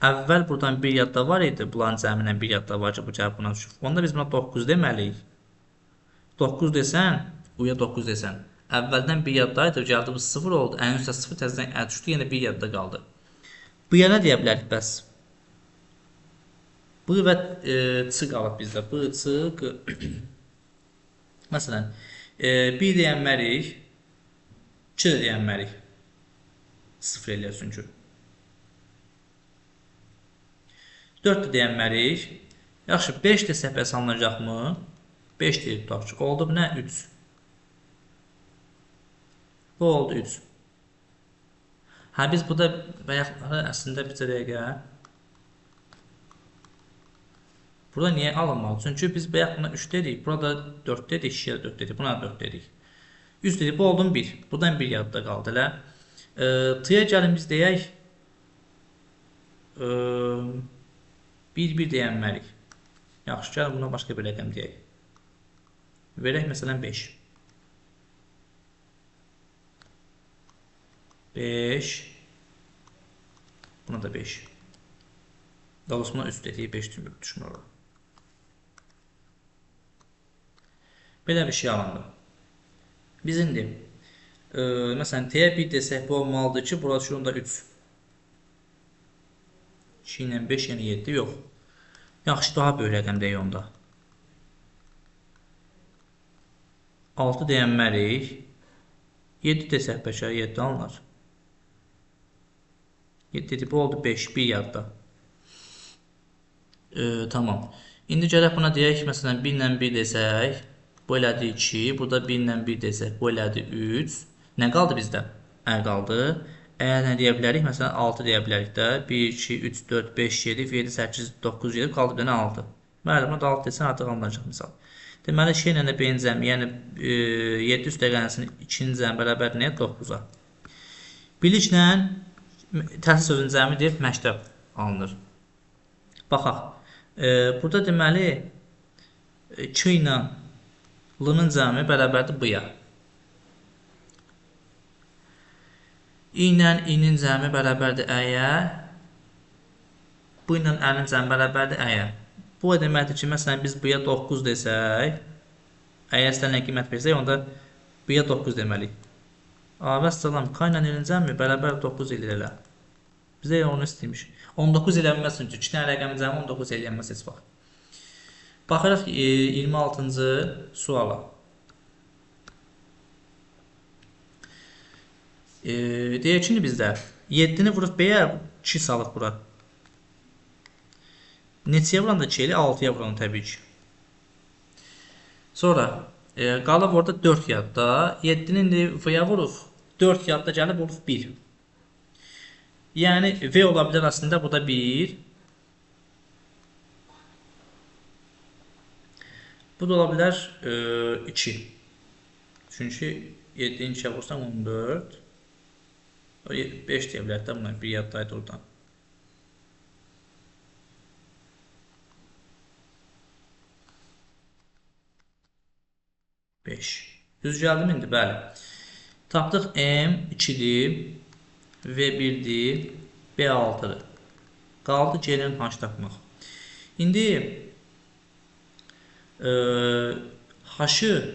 əvvəl buradan bir yadda var idi. Bunların cəmi ilə bir yadda var ki, bu cavab buna düşür. Onda biz buna 9 deməliyik. 9 desən, uya 9 desən. Əvvəldən bir yaddaydı, gəldi bu 0 oldu. Ən üstə 0 təzədən ə düşdü, yenə bir yadda qaldı. Bu yana deyə bilərik bəs. Bu və ç qalıb bizdə. Bu, ç, q. Məsələn, 1 deyənmərik. 2 də deyənmərik. 0 eləyər çünki. 4 də deyənmərik. Yaxşı, 5 də səhv hesablanacaqmı? 5 deyib tutaq ki, oldu bu nə? 3. Bu oldu 3. Hə, biz burada bayaqları əslində bir dəqiqə. Burada niyə alınmalı? Çünki biz bayaq buna 3 dedik. Burada 4 dedik, 2-yə 4 dedik. Buna 4 dedik. 100 dedik, bu oldu 1. Buradan 1 yadda qaldı elə. T'yə gəlin biz deyək 1, 1 deyənmərik. Yaxşı, gəlin buna başqa bir rəqəm deyək. Verək məsələn 5. 5. Buna da 5. Doğrusu buna 3 dedik, 5 düşmür orada. Belə bir şey alındı. Biz indi məsələn T'yə 1 desək bu olmalıdır ki, burada şurada 3. 2 ilə 5 yəni 7 yox. Yaxşı, daha böyük rəqəm deyək onda. 6 deyənmərik. 7 desək bəlkə 7 alınır. 7 dedik, bu oldu 5, 1 yadda. Tamam. İndi gələk buna deyək, məsələn 1 ilə 1 desək. Bu elədi 2, burada 1 ilə 1 desək, bu elədi 3. Nə qaldı bizdə? Ə qaldı. Əgər nə deyə bilərik? Məsələn 6 deyə bilərik də. 1, 2, 3, 4, 5, 7, 7, 8, 9, 7 qaldı bir dənə 6. Bəli, buna da 6 desən artıq alınacaq misal. Deməli, şey ilə də B-nin cəmi, yəni 7 üstəgələsinin 2-nin cəmi bərabər nəyə? 9-a. Biliklə təhsil sözünün cəmi deyib məktəb alınır. Baxaq. Burada deməli 2 ilə L-nın cəmi bərabərdir B-yə. İ ilə İ-nin cəmi bərabərdir Ə-yə. Bu ilə Ə-nin cəmi bərabərdir Ə-yə. Bu deməkdir ki, məsələn biz B-yə 9 desək, Ə-yə istənilən qiymət versək, onda B-yə 9 deməliyik. Vəssalam, K ilə İ-nin cəmi bərabər 9 eləyir elə. Bizə onu istəymiş. 19 elənməz üçün 2 dənə rəqəmin cəmi 19 elənməz heç vaxt. Baxırıq 26-cı suala. Deyək ki, bizdə 7-ni vurub B-yə 2 salıq bura. Neçəyə vuranda 2 elə? 6-ya vuran təbii ki. Sonra qalıb orada 4 yadda. 7-ni indi V-yə vurub. 4 yadda gəlib vurub 1. Yəni V ola bilər aslında bu da 1. Bu da ola bilər 2. Çünki 7'yi 2'yə vursam 14. 5 deyə bilərik də bunlar. Bir yaddaydı oradan. Beş. Düz gəldim indi, bəli. Tapdıq M 2-dir, V 1-dir, B 6-dır. Qaldı C'nin H tapmaq. İndi H-ı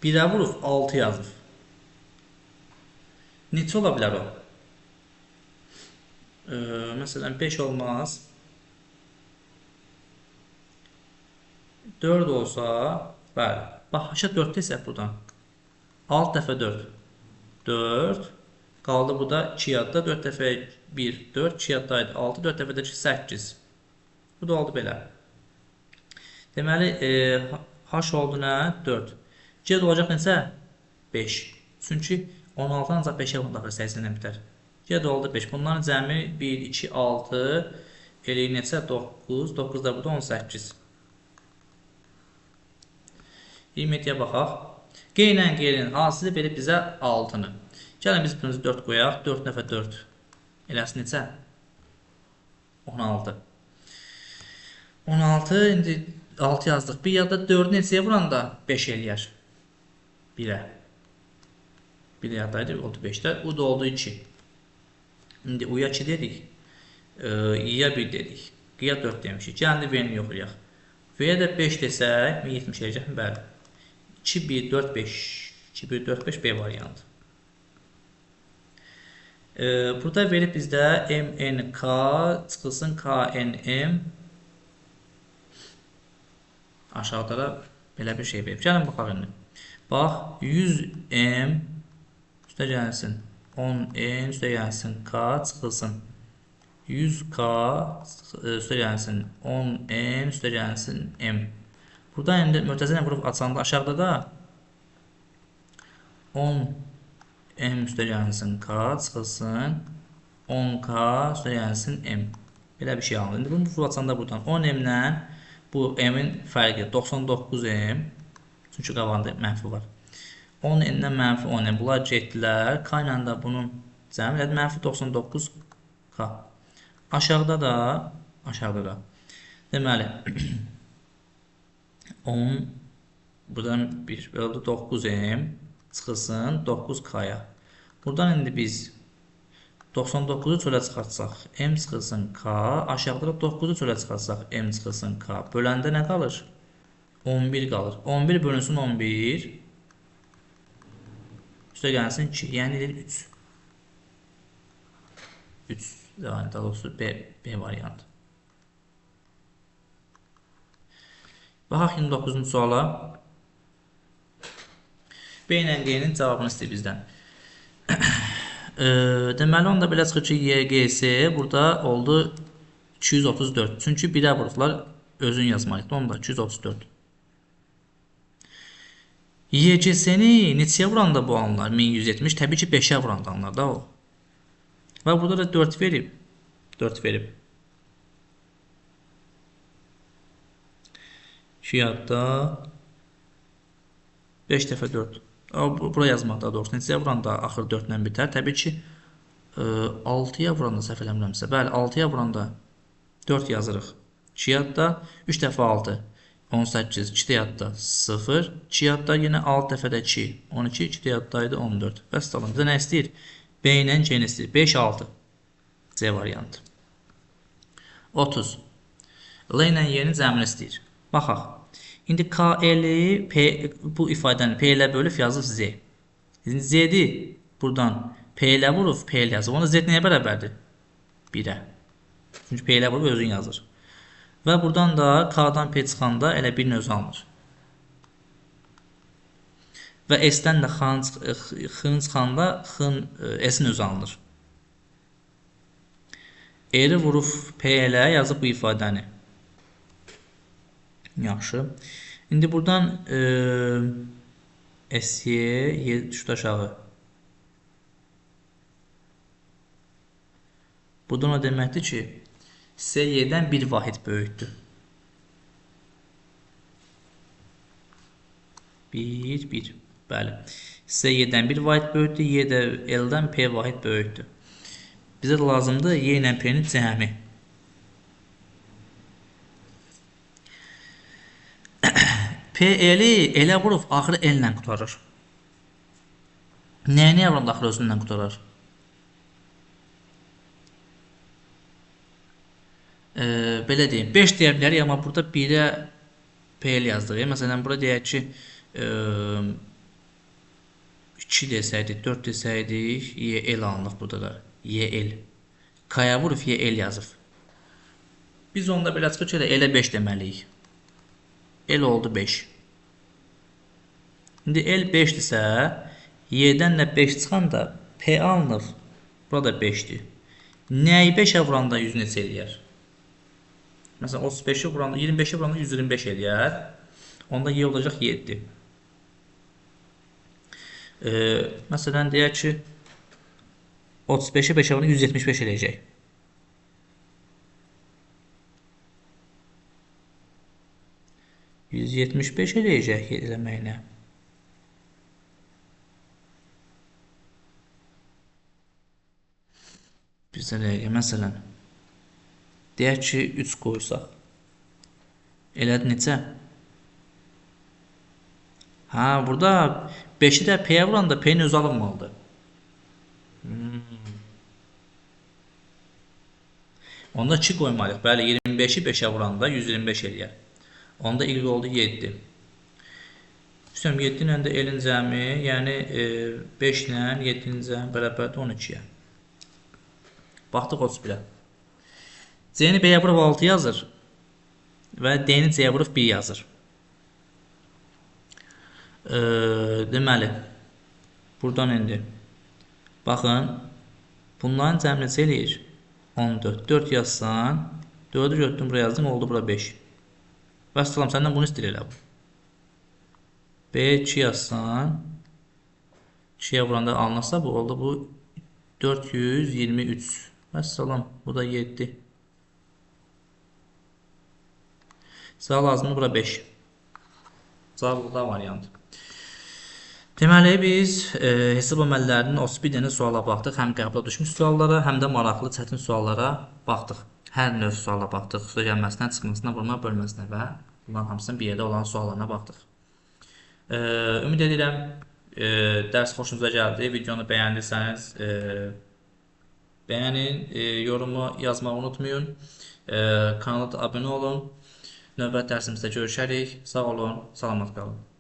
1'ə vurub 6 yazıb. Neçə ola bilər o? Məsələn 5 olmaz. 4 olsa, bəli. Bax, H-a 4 desək buradan. 6 dəfə 4. 4. Qaldı burada 2 yadda. 4 dəfə 1, 4. 2 yaddaydı. 6, 4 dəfə də 8. Bu da oldu belə. Deməli, H oldu nə? 4. C olacaq neçə? 5. Çünki 16 ancaq 5'ə vurulur 80-dən bitər. C oldu 5. Bunların cəmi 1, 2, 6 eləyir neçə? 9. 9 da burada 18. 27'yə baxaq. G ilə G-nin hasili verib bizə 6-nı. Gəlin biz bunu 4 qoyaq. 4 dəfə 4. Eləsi neçə? 16. 16, indi 6 yazdıq. Bir yadda 4'ü neçəyə vuranda 5 eləyər. 1'ə. 1 yaddaydı, oldu 5'də. U da oldu 2. İndi U'ya 2 dedik. İ'ya 1 dedik. Q'ya 4 demişik. Gəldi V'ni yoxlayaq. V'yə də 5 desək, 70 eləyəcək mi? Bəli. 2, 1, 4, 5. 2, 1, 4, 5 B variantı. Burada verib bizdə MNK çıxılsın KNM. Aşağıda da belə bir şey verib. Gəlin baxaq indi. Bax, 100M üstə gəlsin. 10N üstə gəlsin. K çıxılsın. 100K üstə gəlsin. 10N üstə gəlsin. M. Burada indi mötəzə ilə vurub açanda aşağıda da 10M üstə gəlsin. K çıxılsın. 10K üstə gəlsin. M. Belə bir şey alınır. İndi bunu vurub açanda buradan 10M-lə bu M-in fərqi 99M. Çünki qabağında mənfi var. 10N-dən mənfi 10M. Bunlar getdilər. K ilə də bunun cəmi elədi. Mənfi 99K. Aşağıda da deməli 10 buradan 1 böldü 9M çıxılsın 9K-ya. Buradan indi biz 99'u çölə çıxartsaq M çıxılsın K. Aşağıda da 9'u çölə çıxartsaq M çıxılsın K. Böləndə nə qalır? 11 qalır. 11 bölünsün 11. Üstə gəlsin 2. Yəni 3. 3. Daha doğrusu B variantı. Baxaq 29-cu suala. B ilə G-nin cavabını istəyir bizdən. Deməli, onda belə çıxır ki, YGS burada oldu 234. Çünki 1'ə vurublar, özün yazmalıydı. Onda 234. YGS-ni neçəyə vuranda bu anlar? 1170. Təbii ki, 5'ə vuranda anlar da o. Və burada da 4 verib. 4 verib. Şiadda 5 dəfə 4. Bura yazmaq daha doğrusu. Neçəyə vuranda axır 4 ilə bitər. Təbii ki, 6'ya vuranda səhv eləmirəmsə. Bəli, 6'ya vuranda 4 yazırıq. Şiadda 3 dəfə 6. 18, 2 yadda 0, 2 yadda yine 6 dəfə də 2, 12, 2 yaddaydı 14. Bəs tamam. Bizə nə istəyir? B ilə C-ni istəyir. 5, 6. C variantı. 30. L ilə Y-nin cəmini istəyir. Baxaq. İndi KL-i bu ifadəni P ilə bölüb yazıb Z. İndi Z-i buradan P ilə vurub P ilə yazıb. Onda Z nəyə bərabərdir? 1'ə. Çünki P ilə vurub özün yazır. Və buradan da K'dan P çıxanda elə bir özü alınır. Və S-dən də X-ın çıxanda S-in özü alınır. R-i vurub P ilə yazıb bu ifadəni. Yaxşı. İndi buradan S-Y düşdü aşağı. Buradan o deməkdir ki, S-Y'dən bir vahid böyükdür. 1, 1. Bəli. Sizə y-dən 1 vahid böyükdür, y də l-dən p vahid böyükdür. Bizə də lazımdır y ilə p-nin cəmi. P-li elə vurub axırı l ilə qutarır. Nəyə vuranda axırı özündən qutarır? Belə deyim, 5 deyə bilərik, amma burada 1-ə p-li yazdırıq. Məsələn, burada deyək ki, 2 desəydik, 4 desəydik, y-l alınıq burada da. Y-l. K-ya vurub y-l yazıb. Biz onda belə çıxır ki, elə 5 deməliyik. L oldu 5. İndi L 5-dirsə, y-dən də 5 çıxanda p alınır. Burada 5-dir. Nəyi 5-ə vuranda 100 neçə eləyər? Məsələn, 35-i vuranda, 25-i vuranda 125 eləyər. Onda y olacaq 7. Məsələn, deyək ki, 35-i 5-ə vuranda 175 eləyəcək. %75 eləyəcək eləməklə. Bizə dəqiqə, məsələn, deyək ki, 3 qoyursaq. Elədir necə? Ha, burada 5-i də p-yə vuranda p-nin özü alınmalıdır. Onda 2 qoymalıyıq. Bəli, 25-i 5-ə vuranda 125 eləyər. Onda y oldu 7. Üstəm 7 ilə də l-in cəmi, yəni 5 ilə 7-nin cəmi bərabərdir 12-yə. Baxdıq 31-ə. C-ni B-yə vurub 6 yazır və D-ni C-yə vurub 1 yazır. Deməli, buradan indi. Baxın, bunların cəmi necə eləyir? 14. 4 yazsan, 4-ü götürdüm, buraya yazdım, oldu bura 5. Vəssalam, səndən bunu istəyir elə bu. B2 yazsan, 2-yə vuranda alınırsa, bu oldu bu 423. Vəssalam, bu da 7. Sağ lazımdır, bura 5. Cavab burada variant. Deməli, biz hesab əməllərinin 31 dənə suala baxdıq. Həm qəbula düşmüş suallara, həm də maraqlı, çətin suallara baxdıq. Hər növ suala baxdıq. Sual gəlməsindən, çıxmasına, vurma, bölməsinə və bunların hamısının bir yerdə olan suallarına baxdıq. Ümid edirəm, dərs xoşunuza gəldi. Videonu bəyəndirsəniz, bəyənin, yorumu yazmağı unutmayın. Kanala da abunə olun. Növbəti dərsimizdə görüşərik. Sağ olun, salamat qalın.